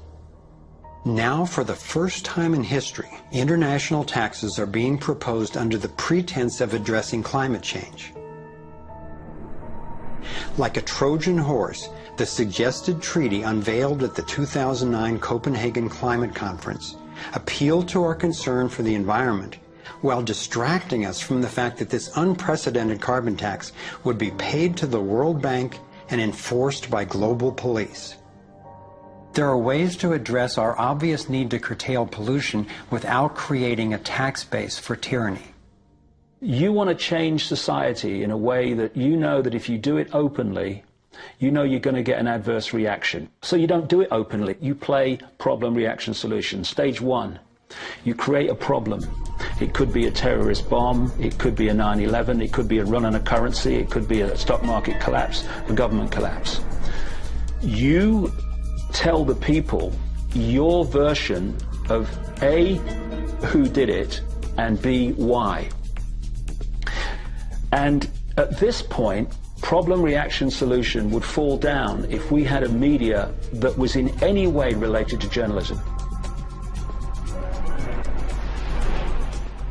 Now, for the first time in history, international taxes are being proposed under the pretense of addressing climate change. Like a Trojan horse, the suggested treaty unveiled at the 2009 Copenhagen Climate Conference appealed to our concern for the environment while distracting us from the fact that this unprecedented carbon tax would be paid to the World Bank and enforced by global police. There are ways to address our obvious need to curtail pollution without creating a tax base for tyranny. You want to change society in a way that you know that if you do it openly, you know you're going to get an adverse reaction. So you don't do it openly. You play problem, reaction, solution. Stage one, You create a problem. It could be a terrorist bomb, it could be a 9/11, it could be a run on a currency, it could be a stock market collapse, a government collapse. You tell the people your version of A, who did it, and B, why. And at this point, problem, reaction, solution would fall down if we had a media that was in any way related to journalism.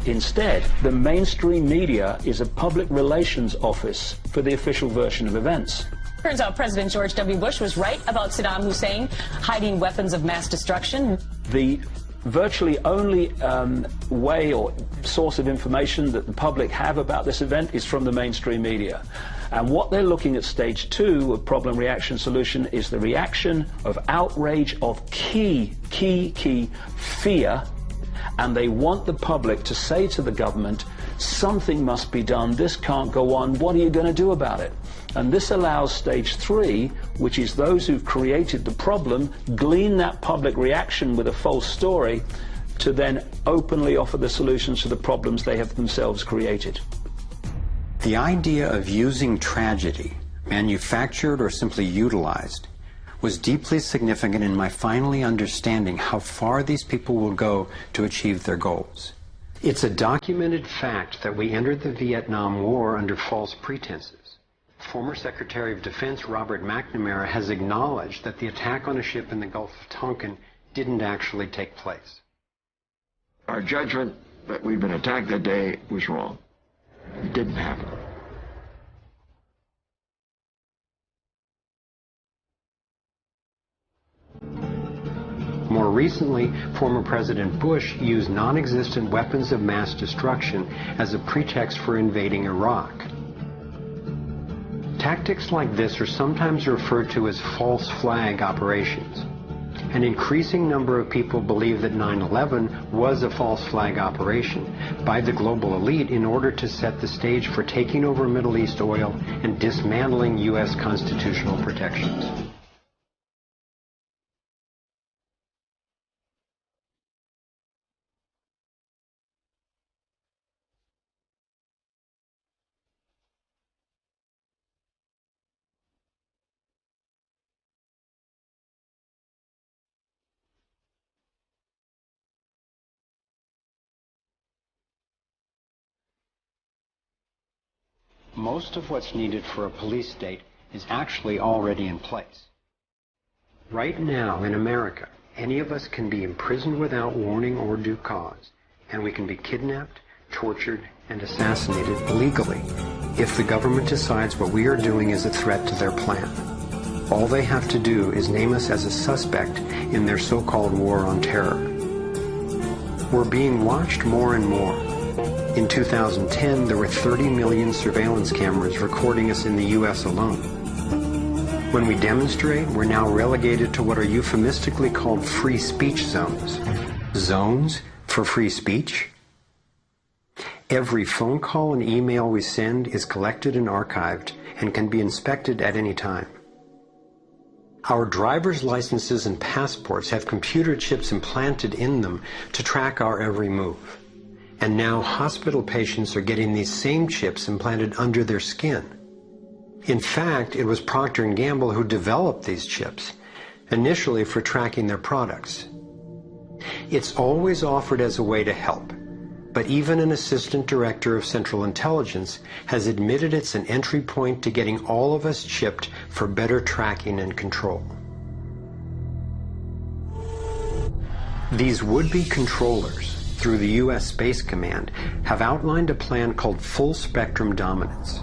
Instead, the mainstream media is a public relations office for the official version of events. Turns out President George W. Bush was right about Saddam Hussein hiding weapons of mass destruction. The virtually only way or source of information that the public have about this event is from the mainstream media. And what they're looking at stage 2 of problem, reaction, solution is the reaction of outrage, of key fear. And they want the public to say to the government, something must be done, this can't go on, what are you going to do about it? And this allows stage 3, which is those who've created the problem, glean that public reaction with a false story, to then openly offer the solutions to the problems they have themselves created. The idea of using tragedy, manufactured or simply utilized, was deeply significant in my finally understanding how far these people will go to achieve their goals. It's a documented fact that we entered the Vietnam War under false pretenses. Former Secretary of Defense Robert McNamara has acknowledged that the attack on a ship in the Gulf of Tonkin didn't actually take place. Our judgment that we'd been attacked that day was wrong. It didn't happen. More recently, former President Bush used non-existent weapons of mass destruction as a pretext for invading Iraq. Tactics like this are sometimes referred to as false flag operations. An increasing number of people believe that 9/11 was a false flag operation by the global elite in order to set the stage for taking over Middle East oil and dismantling U.S. constitutional protections. Most of what's needed for a police state is actually already in place. Right now in America, any of us can be imprisoned without warning or due cause, and we can be kidnapped, tortured, and assassinated illegally if the government decides what we are doing is a threat to their plan. All they have to do is name us as a suspect in their so-called war on terror. We're being watched more and more. In 2010, there were 30 million surveillance cameras recording us in the U.S. alone. When we demonstrate, we're now relegated to what are euphemistically called free speech zones. Zones for free speech? Every phone call and email we send is collected and archived and can be inspected at any time. Our driver's licenses and passports have computer chips implanted in them to track our every move. And now hospital patients are getting these same chips implanted under their skin. In fact, it was Procter & Gamble who developed these chips, initially for tracking their products. It's always offered as a way to help, but even an assistant director of Central Intelligence has admitted it's an entry point to getting all of us chipped for better tracking and control. These would-be controllers, through the U.S. Space Command, have outlined a plan called Full Spectrum Dominance.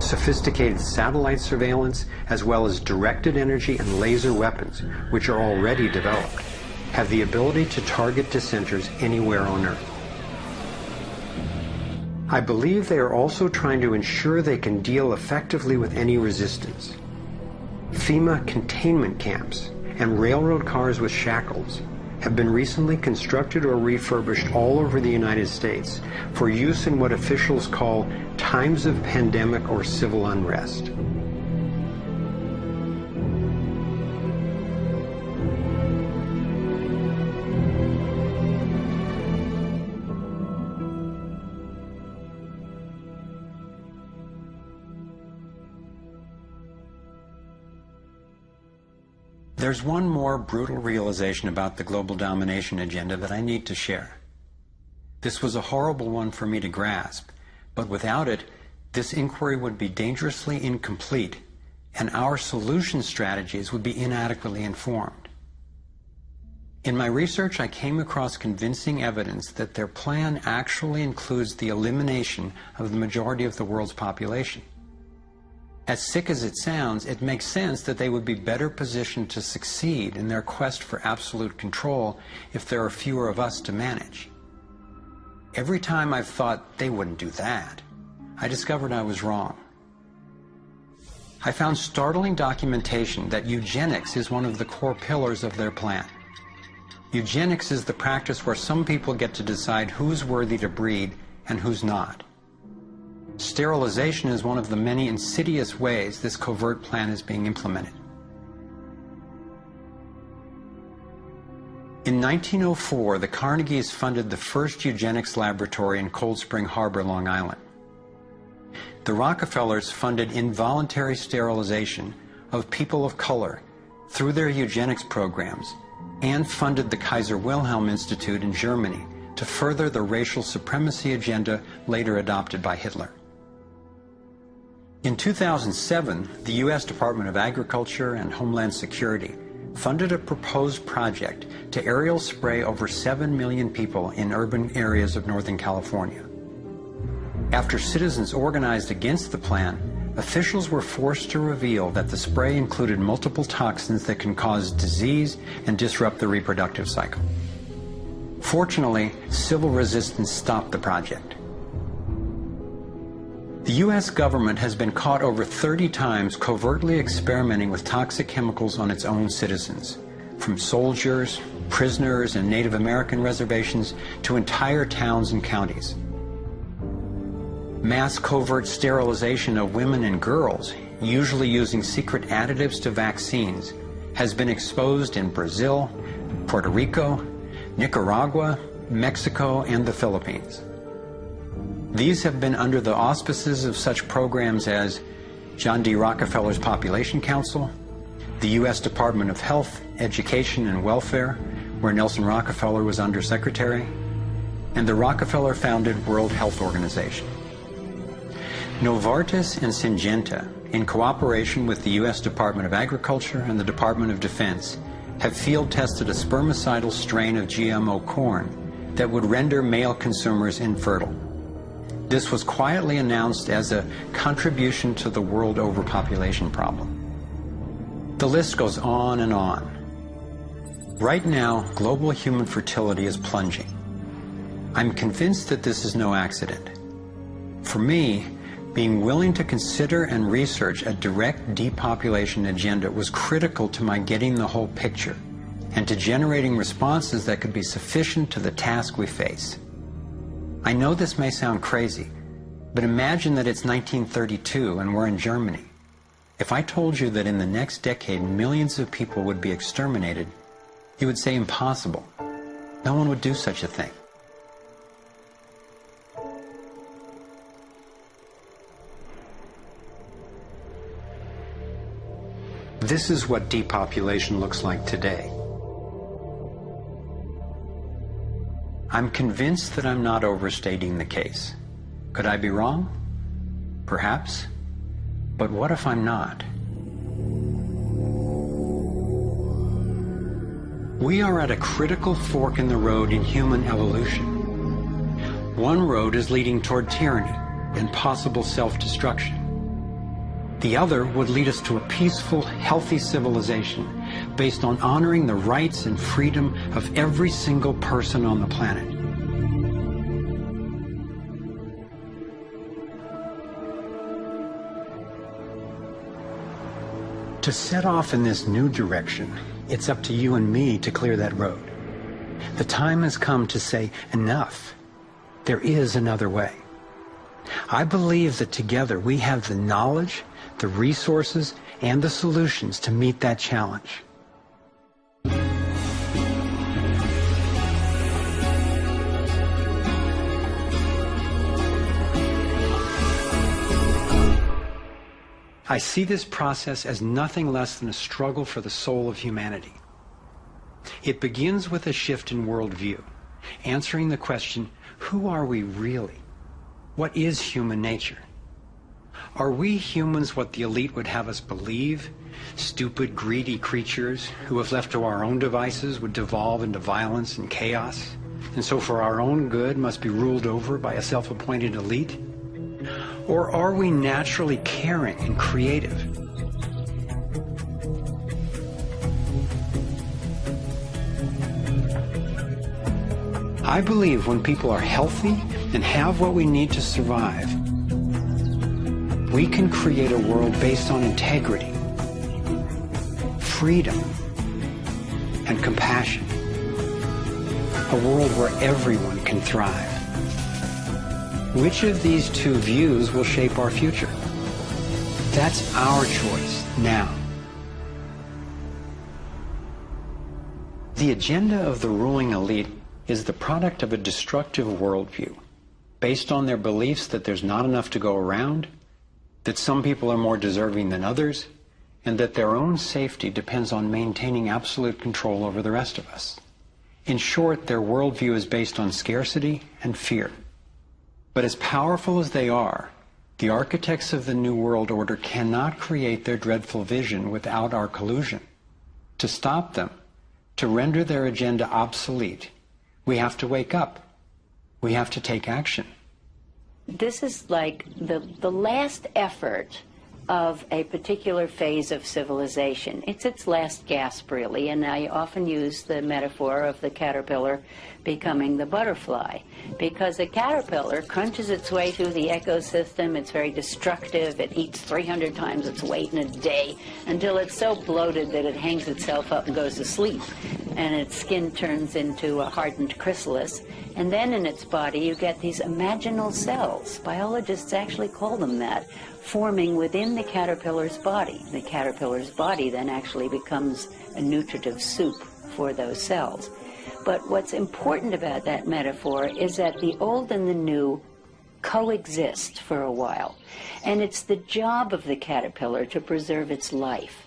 Sophisticated satellite surveillance, as well as directed energy and laser weapons, which are already developed, have the ability to target dissenters anywhere on Earth. I believe they are also trying to ensure they can deal effectively with any resistance. FEMA containment camps and railroad cars with shackles have been recently constructed or refurbished all over the United States for use in what officials call times of pandemic or civil unrest. There's one more brutal realization about the global domination agenda that I need to share. This was a horrible one for me to grasp, but without it, this inquiry would be dangerously incomplete, and our solution strategies would be inadequately informed. In my research, I came across convincing evidence that their plan actually includes the elimination of the majority of the world's population. As sick as it sounds, it makes sense that they would be better positioned to succeed in their quest for absolute control if there are fewer of us to manage. Every time I've thought they wouldn't do that, I discovered I was wrong. I found startling documentation that eugenics is one of the core pillars of their plan. Eugenics is the practice where some people get to decide who's worthy to breed and who's not. Sterilization is one of the many insidious ways this covert plan is being implemented. In 1904, the Carnegies funded the first eugenics laboratory in Cold Spring Harbor, Long Island. The Rockefellers funded involuntary sterilization of people of color through their eugenics programs and funded the Kaiser Wilhelm Institute in Germany to further the racial supremacy agenda later adopted by Hitler. In 2007, the U.S. Department of Agriculture and Homeland Security funded a proposed project to aerial spray over 7 million people in urban areas of Northern California. After citizens organized against the plan, officials were forced to reveal that the spray included multiple toxins that can cause disease and disrupt the reproductive cycle. Fortunately, civil resistance stopped the project. The U.S. government has been caught over 30 times covertly experimenting with toxic chemicals on its own citizens, from soldiers, prisoners, and Native American reservations to entire towns and counties. Mass covert sterilization of women and girls, usually using secret additives to vaccines, has been exposed in Brazil, Puerto Rico, Nicaragua, Mexico, and the Philippines. These have been under the auspices of such programs as John D. Rockefeller's Population Council, the U.S. Department of Health, Education, and Welfare, where Nelson Rockefeller was undersecretary, and the Rockefeller-founded World Health Organization. Novartis and Syngenta, in cooperation with the U.S. Department of Agriculture and the Department of Defense, have field-tested a spermicidal strain of GMO corn that would render male consumers infertile. This was quietly announced as a contribution to the world overpopulation problem. The list goes on and on. Right now, global human fertility is plunging. I'm convinced that this is no accident. For me, being willing to consider and research a direct depopulation agenda was critical to my getting the whole picture and to generating responses that could be sufficient to the task we face. I know this may sound crazy, but imagine that it's 1932 and we're in Germany. If I told you that in the next decade millions of people would be exterminated, you would say impossible. No one would do such a thing. This is what depopulation looks like today. I'm convinced that I'm not overstating the case. Could I be wrong? Perhaps. But what if I'm not? We are at a critical fork in the road in human evolution. One road is leading toward tyranny and possible self-destruction. The other would lead us to a peaceful, healthy civilization based on honoring the rights and freedom of every single person on the planet. To set off in this new direction, it's up to you and me to clear that road. The time has come to say, enough. There is another way. I believe that together we have the knowledge, the resources, and the solutions to meet that challenge. I see this process as nothing less than a struggle for the soul of humanity. It begins with a shift in worldview, answering the question, who are we really? What is human nature? Are we humans what the elite would have us believe? Stupid, greedy creatures who, if left to our own devices, would devolve into violence and chaos, and so for our own good must be ruled over by a self-appointed elite? Or are we naturally caring and creative? I believe when people are healthy and have what we need to survive, we can create a world based on integrity, freedom, and compassion. A world where everyone can thrive. Which of these two views will shape our future? That's our choice now. The agenda of the ruling elite is the product of a destructive worldview, based on their beliefs that there's not enough to go around, that some people are more deserving than others, and that their own safety depends on maintaining absolute control over the rest of us. In short, their worldview is based on scarcity and fear. But as powerful as they are, the architects of the New World Order cannot create their dreadful vision without our collusion. To stop them, to render their agenda obsolete, we have to wake up. We have to take action. This is like the last effort of a particular phase of civilization. It's its last gasp, really, and I often use the metaphor of the caterpillar becoming the butterfly, because a caterpillar crunches its way through the ecosystem. It's very destructive. It eats 300 times its weight in a day until it's so bloated that it hangs itself up and goes to sleep, and its skin turns into a hardened chrysalis. And then in its body you get these imaginal cells, biologists actually call them that, forming within the caterpillar's body. The caterpillar's body then actually becomes a nutritive soup for those cells. But what's important about that metaphor is that the old and the new coexist for a while. And it's the job of the caterpillar to preserve its life.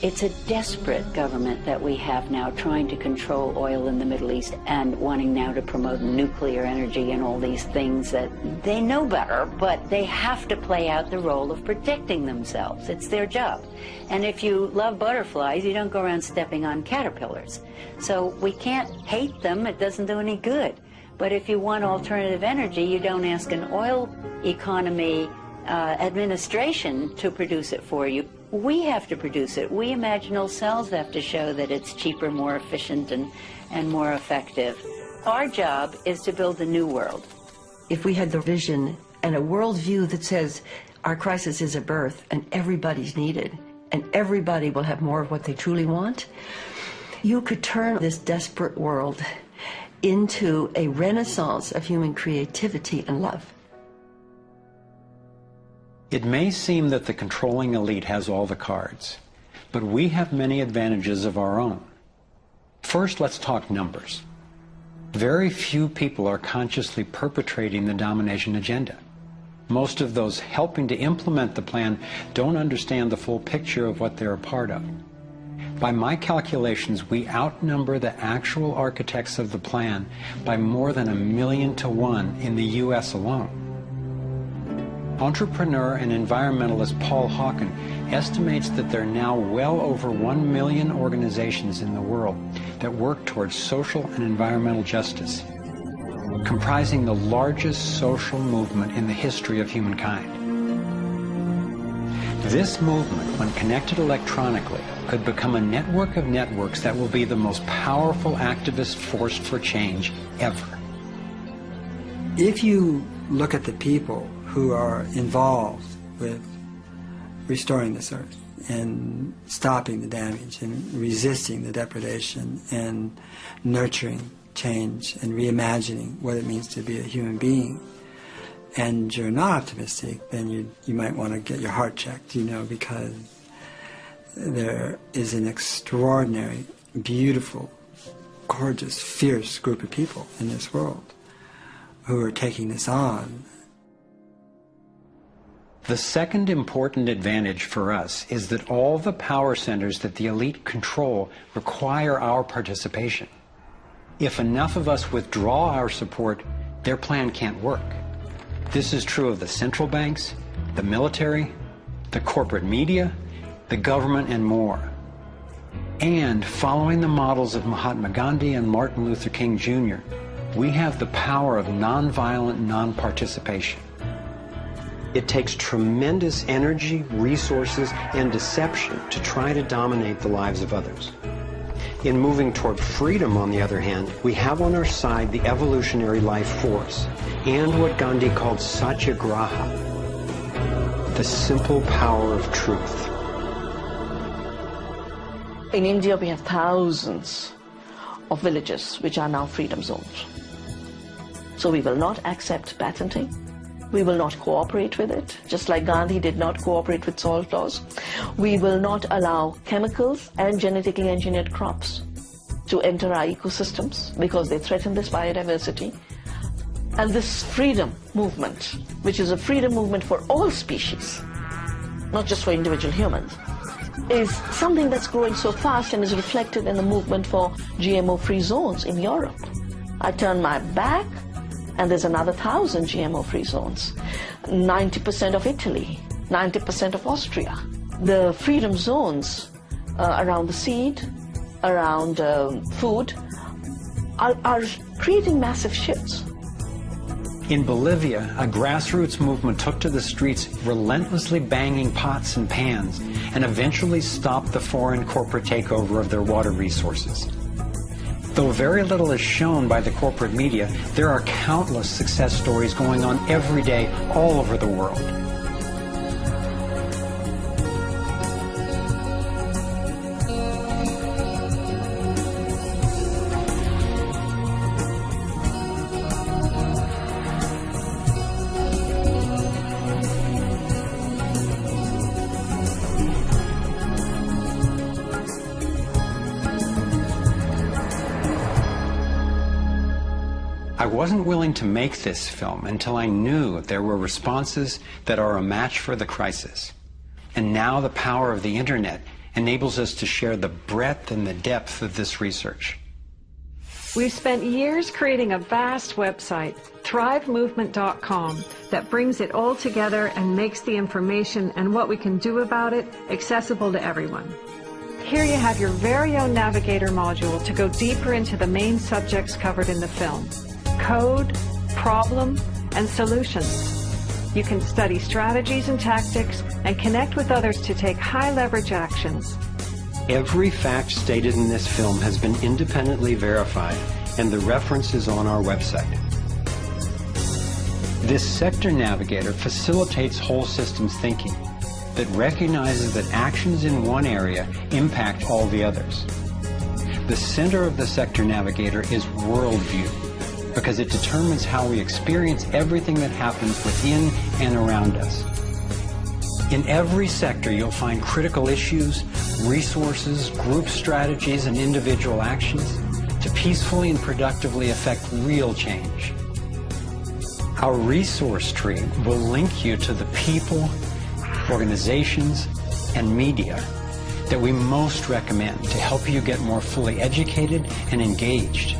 It's a desperate government that we have now trying to control oil in the Middle East and wanting now to promote nuclear energy and all these things that they know better, but they have to play out the role of protecting themselves. It's their job. And if you love butterflies, you don't go around stepping on caterpillars. So we can't hate them. It doesn't do any good. But if you want alternative energy, you don't ask an oil economy administration to produce it for you. We have to produce it. We imaginal cells have to show that it's cheaper, more efficient, and more effective. Our job is to build a new world. If we had the vision and a worldview that says our crisis is a birth and everybody's needed and everybody will have more of what they truly want, you could turn this desperate world into a renaissance of human creativity and love. It may seem that the controlling elite has all the cards, but we have many advantages of our own. First, let's talk numbers. Very few people are consciously perpetrating the domination agenda. Most of those helping to implement the plan don't understand the full picture of what they're a part of. By my calculations, we outnumber the actual architects of the plan by more than 1,000,000 to 1 in the U.S. alone. Entrepreneur and environmentalist Paul Hawken estimates that there are now well over 1 million organizations in the world that work towards social and environmental justice, comprising the largest social movement in the history of humankind. This movement, when connected electronically, could become a network of networks that will be the most powerful activist force for change ever. If you look at the people who are involved with restoring this earth and stopping the damage and resisting the depredation and nurturing change and reimagining what it means to be a human being, and you're not optimistic, then you might want to get your heart checked, because there is an extraordinary, beautiful, gorgeous, fierce group of people in this world who are taking this on. The second important advantage for us is that all the power centers that the elite control require our participation. If enough of us withdraw our support, their plan can't work. This is true of the central banks, the military, the corporate media, the government, and more. And following the models of Mahatma Gandhi and Martin Luther King Jr., we have the power of nonviolent non-participation. It takes tremendous energy, resources, and deception to try to dominate the lives of others. In moving toward freedom, on the other hand, we have on our side the evolutionary life force and what Gandhi called satyagraha, the simple power of truth. In India, we have thousands of villages which are now freedom zones. So we will not accept patenting. We will not cooperate with it, just like Gandhi did not cooperate with salt laws. We will not allow chemicals and genetically engineered crops to enter our ecosystems because they threaten this biodiversity. And this freedom movement, which is a freedom movement for all species, not just for individual humans, is something that's growing so fast and is reflected in the movement for GMO-free zones in Europe. I turn my back, and there's another 1,000 GMO-free zones. 90% of Italy, 90% of Austria. The freedom zones around the seed, around food, are creating massive shifts. In Bolivia, a grassroots movement took to the streets, relentlessly banging pots and pans, and eventually stopped the foreign corporate takeover of their water resources. Though very little is shown by the corporate media, there are countless success stories going on every day all over the world. I wasn't willing to make this film until I knew there were responses that are a match for the crisis. And now the power of the internet enables us to share the breadth and the depth of this research. We've spent years creating a vast website, thrivemovement.com, that brings it all together and makes the information and what we can do about it accessible to everyone. Here you have your very own Navigator module to go deeper into the main subjects covered in the film: code, problem, and solutions. You can study strategies and tactics and connect with others to take high-leverage actions. Every fact stated in this film has been independently verified, and the reference is on our website. This sector navigator facilitates whole systems thinking that recognizes that actions in one area impact all the others. The center of the sector navigator is worldview, because it determines how we experience everything that happens within and around us. In every sector, you'll find critical issues, resources, group strategies, and individual actions to peacefully and productively affect real change. Our resource tree will link you to the people, organizations, and media that we most recommend to help you get more fully educated and engaged.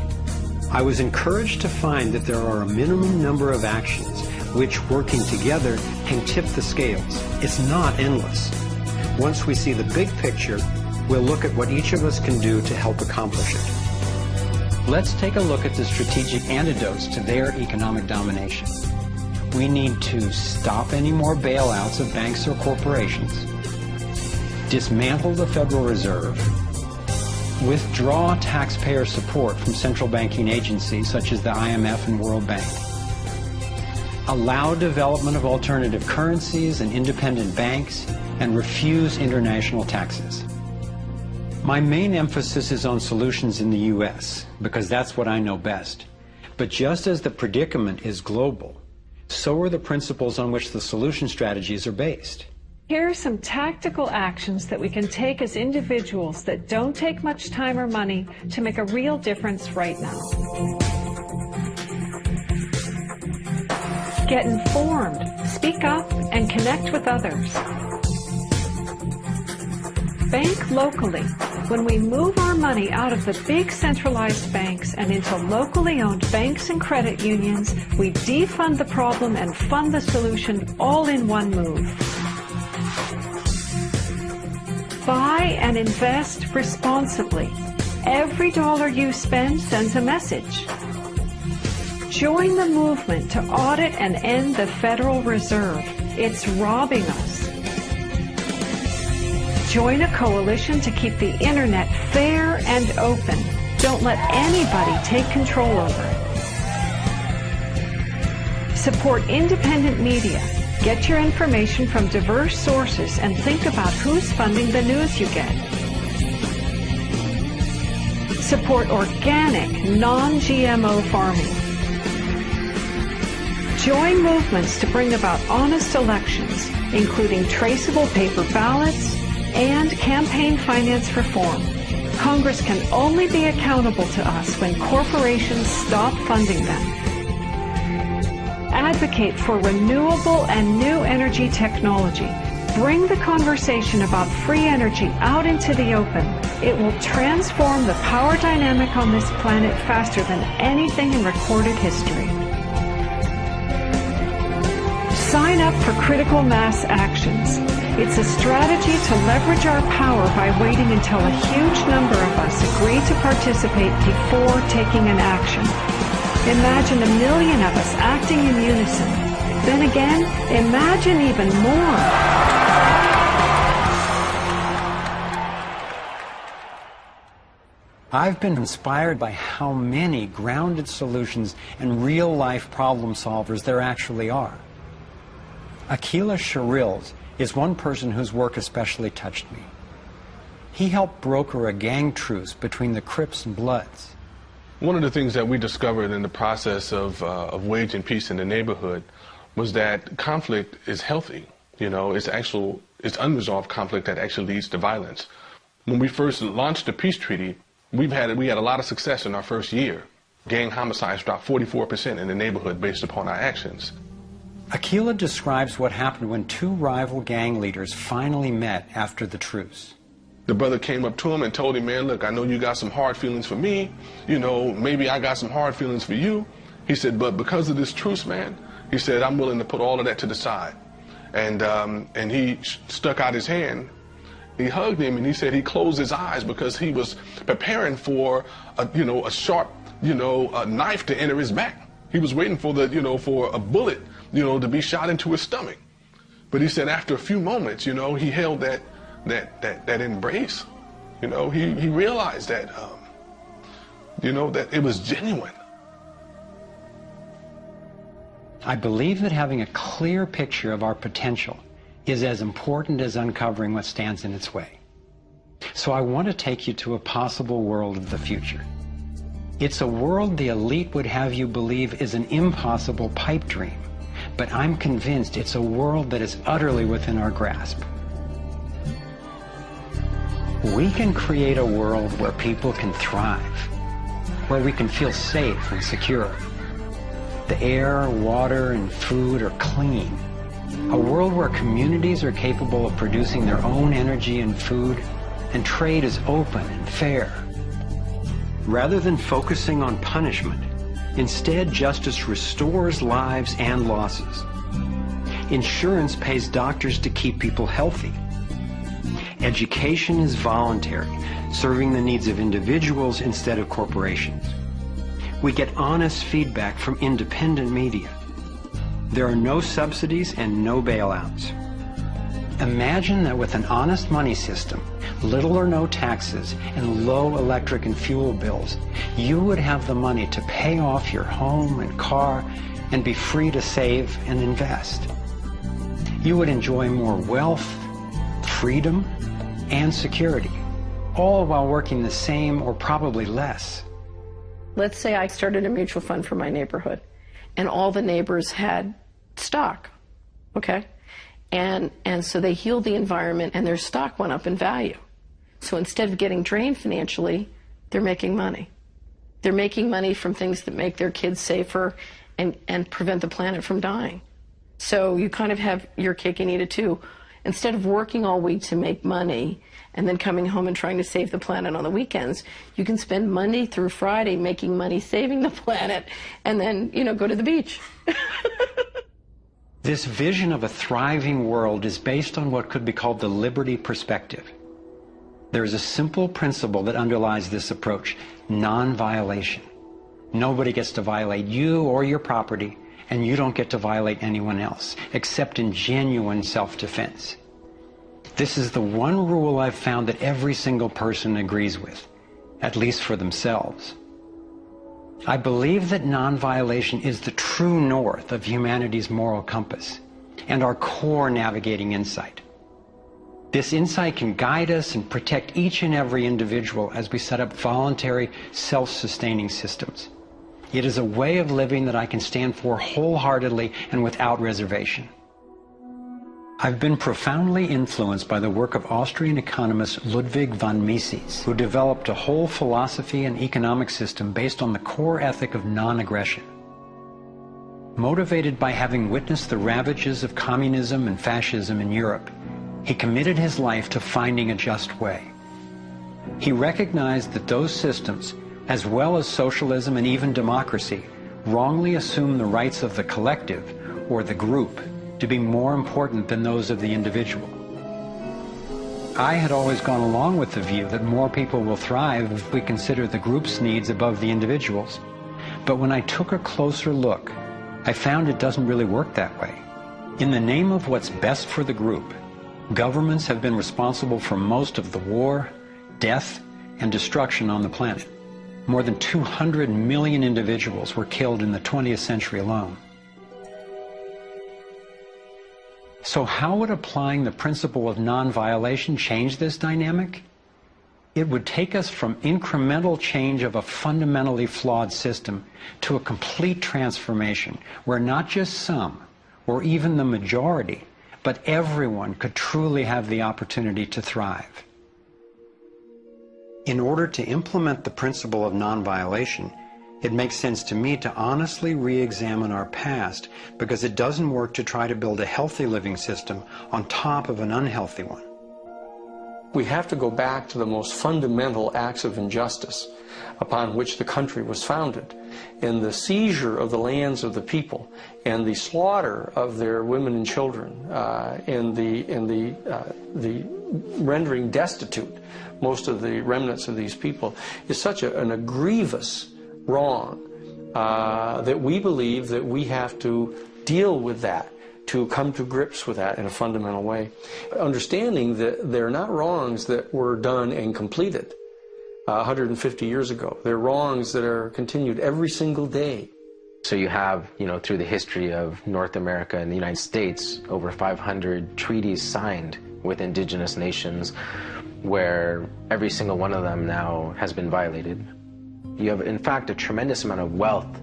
I was encouraged to find that there are a minimum number of actions which, working together, can tip the scales. It's not endless. Once we see the big picture, we'll look at what each of us can do to help accomplish it. Let's take a look at the strategic antidotes to their economic domination. We need to stop any more bailouts of banks or corporations, dismantle the Federal Reserve, withdraw taxpayer support from central banking agencies such as the IMF and World Bank, allow development of alternative currencies and independent banks, and refuse international taxes. My main emphasis is on solutions in the U.S., because that's what I know best. But just as the predicament is global, so are the principles on which the solution strategies are based. Here are some tactical actions that we can take as individuals that don't take much time or money to make a real difference right now. Get informed. speak up and connect with others. Bank locally. When we move our money out of the big centralized banks and into locally owned banks and credit unions, we defund the problem and fund the solution all in one move. Buy and invest responsibly. Every dollar you spend sends a message. Join the movement to audit and end the Federal Reserve. It's robbing us. Join a coalition to keep the internet fair and open. Don't let anybody take control over it. Support independent media. Get your information from diverse sources and think about who's funding the news you get. Support organic, non-GMO farming. Join movements to bring about honest elections, including traceable paper ballots and campaign finance reform. Congress can only be accountable to us when corporations stop funding them. Advocate for renewable and new energy technology. Bring the conversation about free energy out into the open. It will transform the power dynamic on this planet faster than anything in recorded history. Sign up for critical mass actions. It's a strategy to leverage our power by waiting until a huge number of us agree to participate before taking an action. Imagine 1 million of us acting in unison. Then again, imagine even more. I've been inspired by how many grounded solutions and real-life problem solvers there actually are. Aqeela Sherrills is one person whose work especially touched me. He helped broker a gang truce between the Crips and Bloods. One of the things that we discovered in the process of waging peace in the neighborhood was that conflict is healthy. You know, it's unresolved conflict that actually leads to violence. When we first launched the peace treaty, we had a lot of success in our first year. Gang homicides dropped 44% in the neighborhood based upon our actions. Aqeela describes what happened when two rival gang leaders finally met after the truce. The brother came up to him and told him, man, look, I know you got some hard feelings for me. You know, maybe I got some hard feelings for you. He said, but because of this truce, man, he said, I'm willing to put all of that to the side. And he stuck out his hand. He hugged him and he said he closed his eyes because he was preparing for a sharp, a knife to enter his back. He was waiting for for a bullet, to be shot into his stomach. But he said after a few moments, he held that embrace. He realized that, that it was genuine. I believe that having a clear picture of our potential is as important as uncovering what stands in its way. So I want to take you to a possible world of the future. It's a world the elite would have you believe is an impossible pipe dream, but I'm convinced it's a world that is utterly within our grasp. We can create a world where people can thrive, where we can feel safe and secure. The air, water, and food are clean. A world where communities are capable of producing their own energy and food, and trade is open and fair. Rather than focusing on punishment, instead justice restores lives and losses. Insurance pays doctors to keep people healthy. Education is voluntary, serving the needs of individuals instead of corporations. We get honest feedback from independent media. There are no subsidies and no bailouts. Imagine that with an honest money system, little or no taxes, and low electric and fuel bills, you would have the money to pay off your home and car and be free to save and invest. You would enjoy more wealth, freedom, and security, all while working the same or probably less. Let's say I started a mutual fund for my neighborhood, and all the neighbors had stock, okay? And so they healed the environment, and their stock went up in value. So instead of getting drained financially, they're making money. They're making money from things that make their kids safer and prevent the planet from dying. So you kind of have your cake and eat it too. Instead of working all week to make money and then coming home and trying to save the planet on the weekends, you can spend Monday through Friday making money saving the planet and then, you know, go to the beach. This vision of a thriving world is based on what could be called the liberty perspective. There is a simple principle that underlies this approach: non-violation. Nobody gets to violate you or your property, and you don't get to violate anyone else, except in genuine self-defense. This is the one rule I've found that every single person agrees with, at least for themselves. I believe that non-violation is the true north of humanity's moral compass and our core navigating insight. This insight can guide us and protect each and every individual as we set up voluntary, self-sustaining systems. It is a way of living that I can stand for wholeheartedly and without reservation. I've been profoundly influenced by the work of Austrian economist Ludwig von Mises, who developed a whole philosophy and economic system based on the core ethic of non-aggression. Motivated by having witnessed the ravages of communism and fascism in Europe, he committed his life to finding a just way. He recognized that those systems, as well as socialism and even democracy, wrongly assume the rights of the collective, or the group, to be more important than those of the individual. I had always gone along with the view that more people will thrive if we consider the group's needs above the individual's. But when I took a closer look, I found it doesn't really work that way. In the name of what's best for the group, governments have been responsible for most of the war, death, and destruction on the planet. More than 200 million individuals were killed in the 20th century alone. So how would applying the principle of non-violation change this dynamic? It would take us from incremental change of a fundamentally flawed system to a complete transformation where not just some, or even the majority, but everyone could truly have the opportunity to thrive. In order to implement the principle of non-violation, it makes sense to me to honestly re-examine our past, because it doesn't work to try to build a healthy living system on top of an unhealthy one. We have to go back to the most fundamental acts of injustice upon which the country was founded, and the seizure of the lands of the people, and the slaughter of their women and children, and the rendering destitute most of the remnants of these people, is such a grievous wrong that we believe that we have to deal with that, to come to grips with that in a fundamental way. Understanding that they're not wrongs that were done and completed 150 years ago. They're wrongs that are continued every single day. So you have, through the history of North America and the United States, over 500 treaties signed with indigenous nations where every single one of them now has been violated. You have, in fact, a tremendous amount of wealth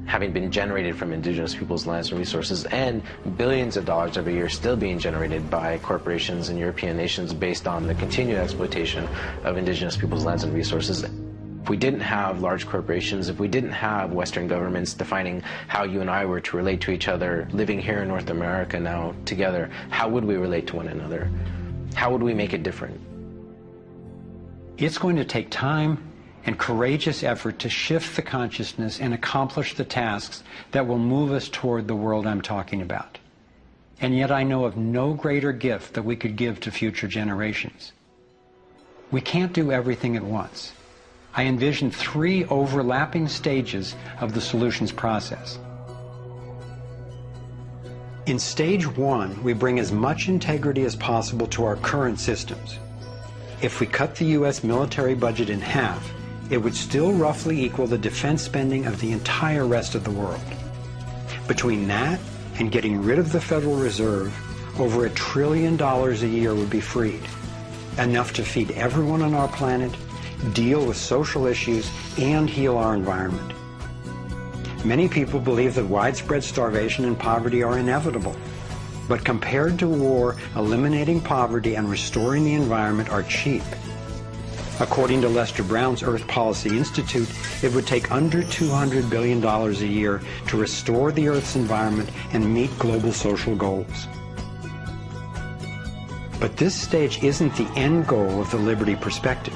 having been generated from indigenous people's lands and resources, and billions of dollars every year still being generated by corporations and European nations based on the continued exploitation of indigenous people's lands and resources. If we didn't have large corporations, if we didn't have Western governments defining how you and I were to relate to each other, living here in North America now together, how would we relate to one another? How would we make it different? It's going to take time and courageous effort to shift the consciousness and accomplish the tasks that will move us toward the world I'm talking about. And yet I know of no greater gift that we could give to future generations. We can't do everything at once. I envision 3 overlapping stages of the solutions process. In stage 1, we bring as much integrity as possible to our current systems. If we cut the U.S. military budget in half, it would still roughly equal the defense spending of the entire rest of the world. Between that and getting rid of the Federal Reserve, over $1 trillion a year would be freed, enough to feed everyone on our planet, deal with social issues, and heal our environment. Many people believe that widespread starvation and poverty are inevitable, but compared to war, eliminating poverty and restoring the environment are cheap. According to Lester Brown's Earth Policy Institute, it would take under $200 billion a year to restore the Earth's environment and meet global social goals. But this stage isn't the end goal of the Liberty perspective.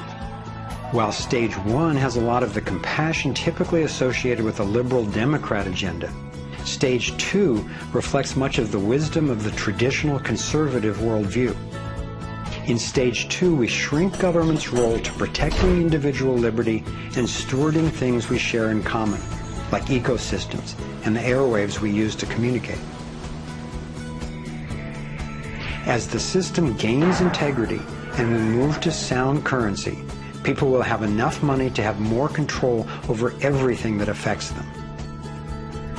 While stage one has a lot of the compassion typically associated with a liberal Democrat agenda, stage two reflects much of the wisdom of the traditional conservative worldview. In stage two, we shrink government's role to protecting individual liberty and stewarding things we share in common, like ecosystems and the airwaves we use to communicate. As the system gains integrity and we move to sound currency, people will have enough money to have more control over everything that affects them.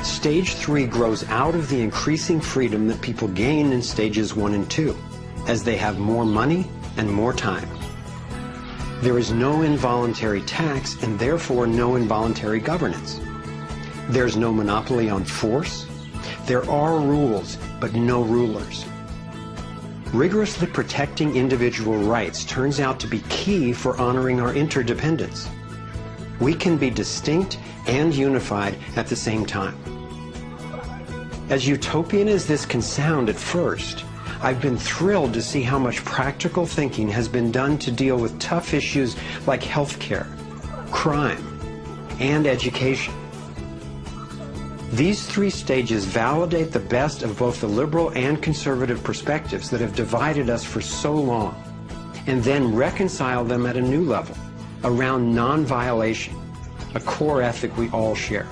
Stage three grows out of the increasing freedom that people gain in stages 1 and 2, as they have more money and more time. There is no involuntary tax and therefore no involuntary governance. There's no monopoly on force. There are rules, but no rulers. Rigorously protecting individual rights turns out to be key for honoring our interdependence. We can be distinct and unified at the same time. As utopian as this can sound at first, I've been thrilled to see how much practical thinking has been done to deal with tough issues like healthcare, crime, and education. These three stages validate the best of both the liberal and conservative perspectives that have divided us for so long, and then reconcile them at a new level, around non-violation, a core ethic we all share.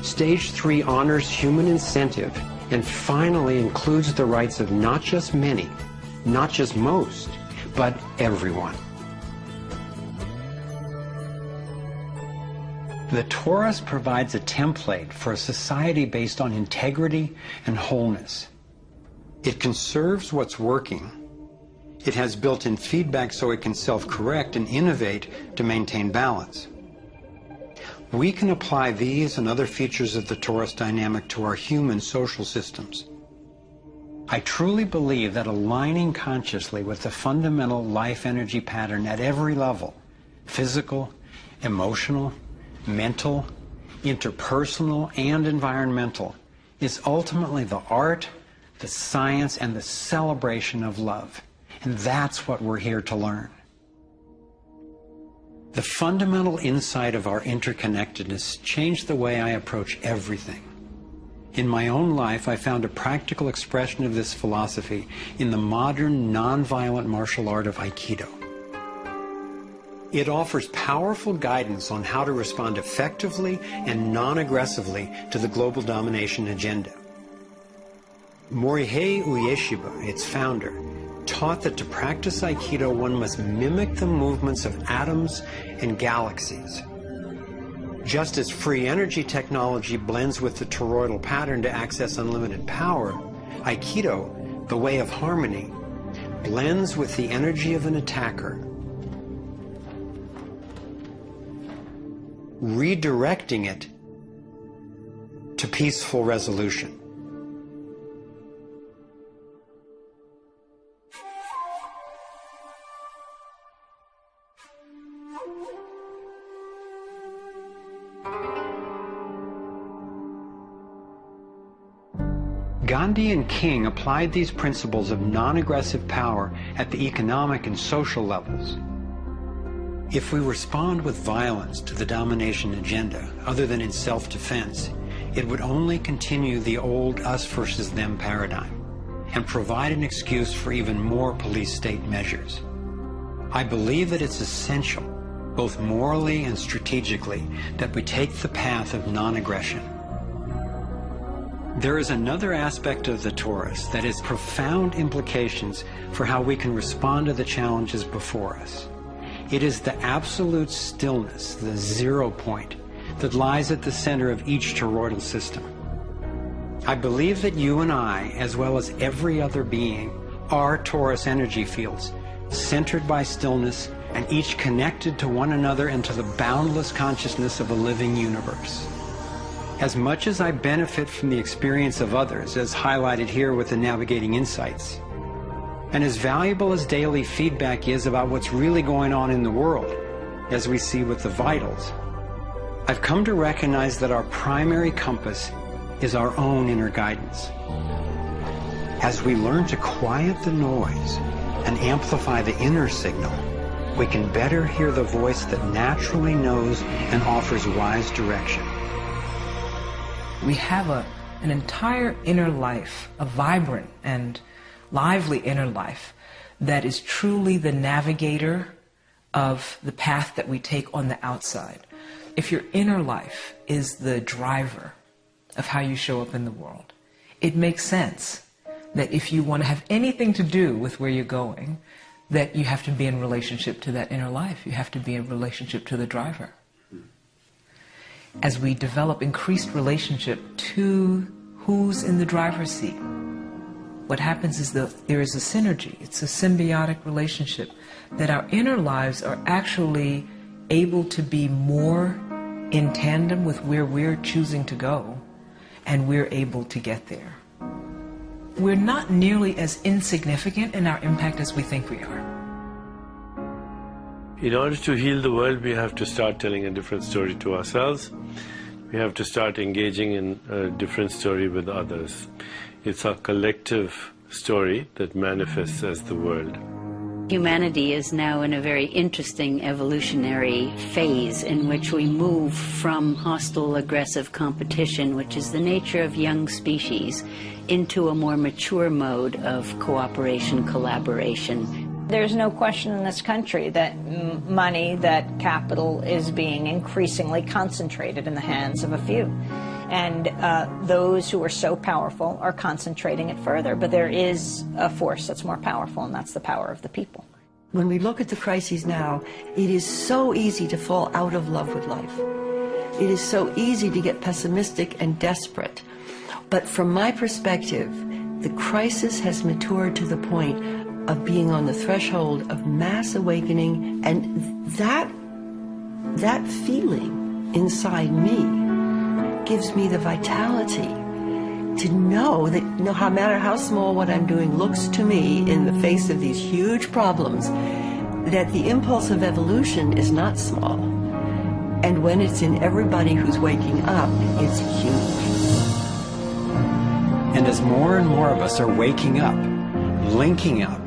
Stage 3 honors human incentive and finally includes the rights of not just many, not just most, but everyone. The Torus provides a template for a society based on integrity and wholeness. It conserves what's working. It has built-in feedback so it can self-correct and innovate to maintain balance. We can apply these and other features of the Torus dynamic to our human social systems. I truly believe that aligning consciously with the fundamental life energy pattern at every level, physical, emotional, mental, interpersonal, and environmental, is ultimately the art, the science, and the celebration of love. And that's what we're here to learn. The fundamental insight of our interconnectedness changed the way I approach everything. In my own life, I found a practical expression of this philosophy in the modern, nonviolent martial art of Aikido. It offers powerful guidance on how to respond effectively and non-aggressively to the global domination agenda. Morihei Ueshiba, its founder, taught that to practice Aikido one must mimic the movements of atoms and galaxies. Just as free energy technology blends with the toroidal pattern to access unlimited power, Aikido, the way of harmony, blends with the energy of an attacker, redirecting it to peaceful resolution. Gandhi and King applied these principles of non-aggressive power at the economic and social levels. If we respond with violence to the domination agenda, other than in self-defense, it would only continue the old us versus them paradigm and provide an excuse for even more police state measures. I believe that it's essential, both morally and strategically, that we take the path of non-aggression. There is another aspect of the Torus that has profound implications for how we can respond to the challenges before us. It is the absolute stillness, the 0 point, that lies at the center of each toroidal system. I believe that you and I, as well as every other being, are Torus energy fields, centered by stillness and each connected to one another and to the boundless consciousness of a living universe. As much as I benefit from the experience of others, as highlighted here with the Navigating Insights, And as valuable as daily feedback is about what's really going on in the world, as we see with the vitals, I've come to recognize that our primary compass is our own inner guidance. As we learn to quiet the noise and amplify the inner signal, we can better hear the voice that naturally knows and offers wise direction. We have an entire inner life, a vibrant and lively inner life that is truly the navigator of the path that we take on the outside. If your inner life is the driver of how you show up in the world, it makes sense that if you want to have anything to do with where you're going, that you have to be in relationship to that inner life. You have to be in relationship to the driver. As we develop increased relationship to who's in the driver's seat, what happens is there is a synergy. It's a symbiotic relationship that our inner lives are actually able to be more in tandem with where we're choosing to go, and we're able to get there. We're not nearly as insignificant in our impact as we think we are. In order to heal the world, we have to start telling a different story to ourselves. We have to start engaging in a different story with others. It's a collective story that manifests as the world. Humanity is now in a very interesting evolutionary phase in which we move from hostile, aggressive competition, which is the nature of young species, into a more mature mode of cooperation, collaboration. There's no question in this country that money, that capital is being increasingly concentrated in the hands of a few. And those who are so powerful are concentrating it further. But there is a force that's more powerful, and that's the power of the people. When we look at the crises now, it is so easy to fall out of love with life. It is so easy to get pessimistic and desperate. But from my perspective, the crisis has matured to the point of being on the threshold of mass awakening, and that feeling inside me gives me the vitality to know that no matter how small what I'm doing looks to me in the face of these huge problems, that the impulse of evolution is not small. And when it's in everybody who's waking up, it's huge. And as more and more of us are waking up, linking up,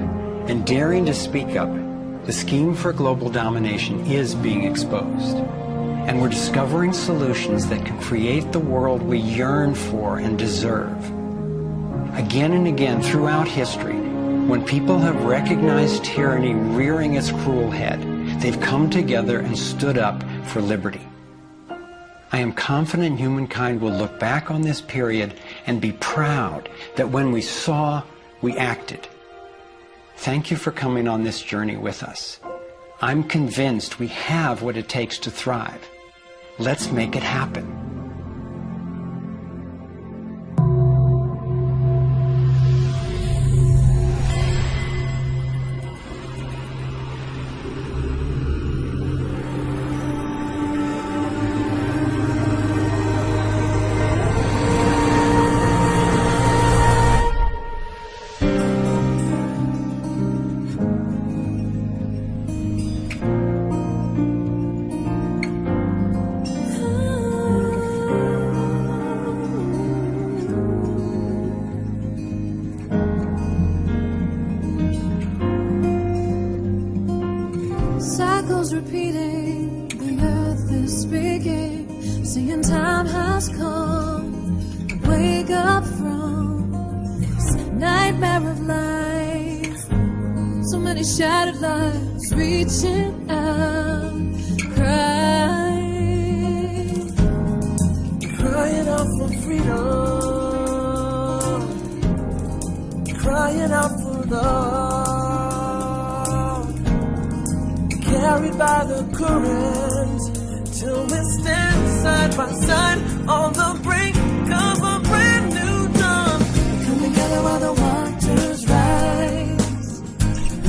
and daring to speak up, the scheme for global domination is being exposed. And we're discovering solutions that can create the world we yearn for and deserve. Again and again throughout history, when people have recognized tyranny rearing its cruel head, they've come together and stood up for liberty. I am confident humankind will look back on this period and be proud that when we saw, we acted. Thank you for coming on this journey with us. I'm convinced we have what it takes to thrive. Let's make it happen. Cycles repeating, the earth is speaking, saying time has come. Wake up from this nightmare of life. So many shattered lives reaching out, crying, crying out for freedom, crying out for love. Carried by the current, till we stand side by side on the brink of a brand new dawn. We come together while the waters rise.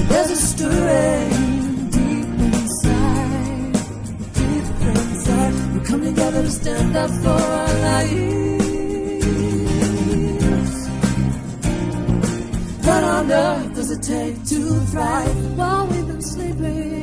There's a stirring deep inside. We come together to stand up for our lives. But on earth there's a take to thrive while we've been sleeping.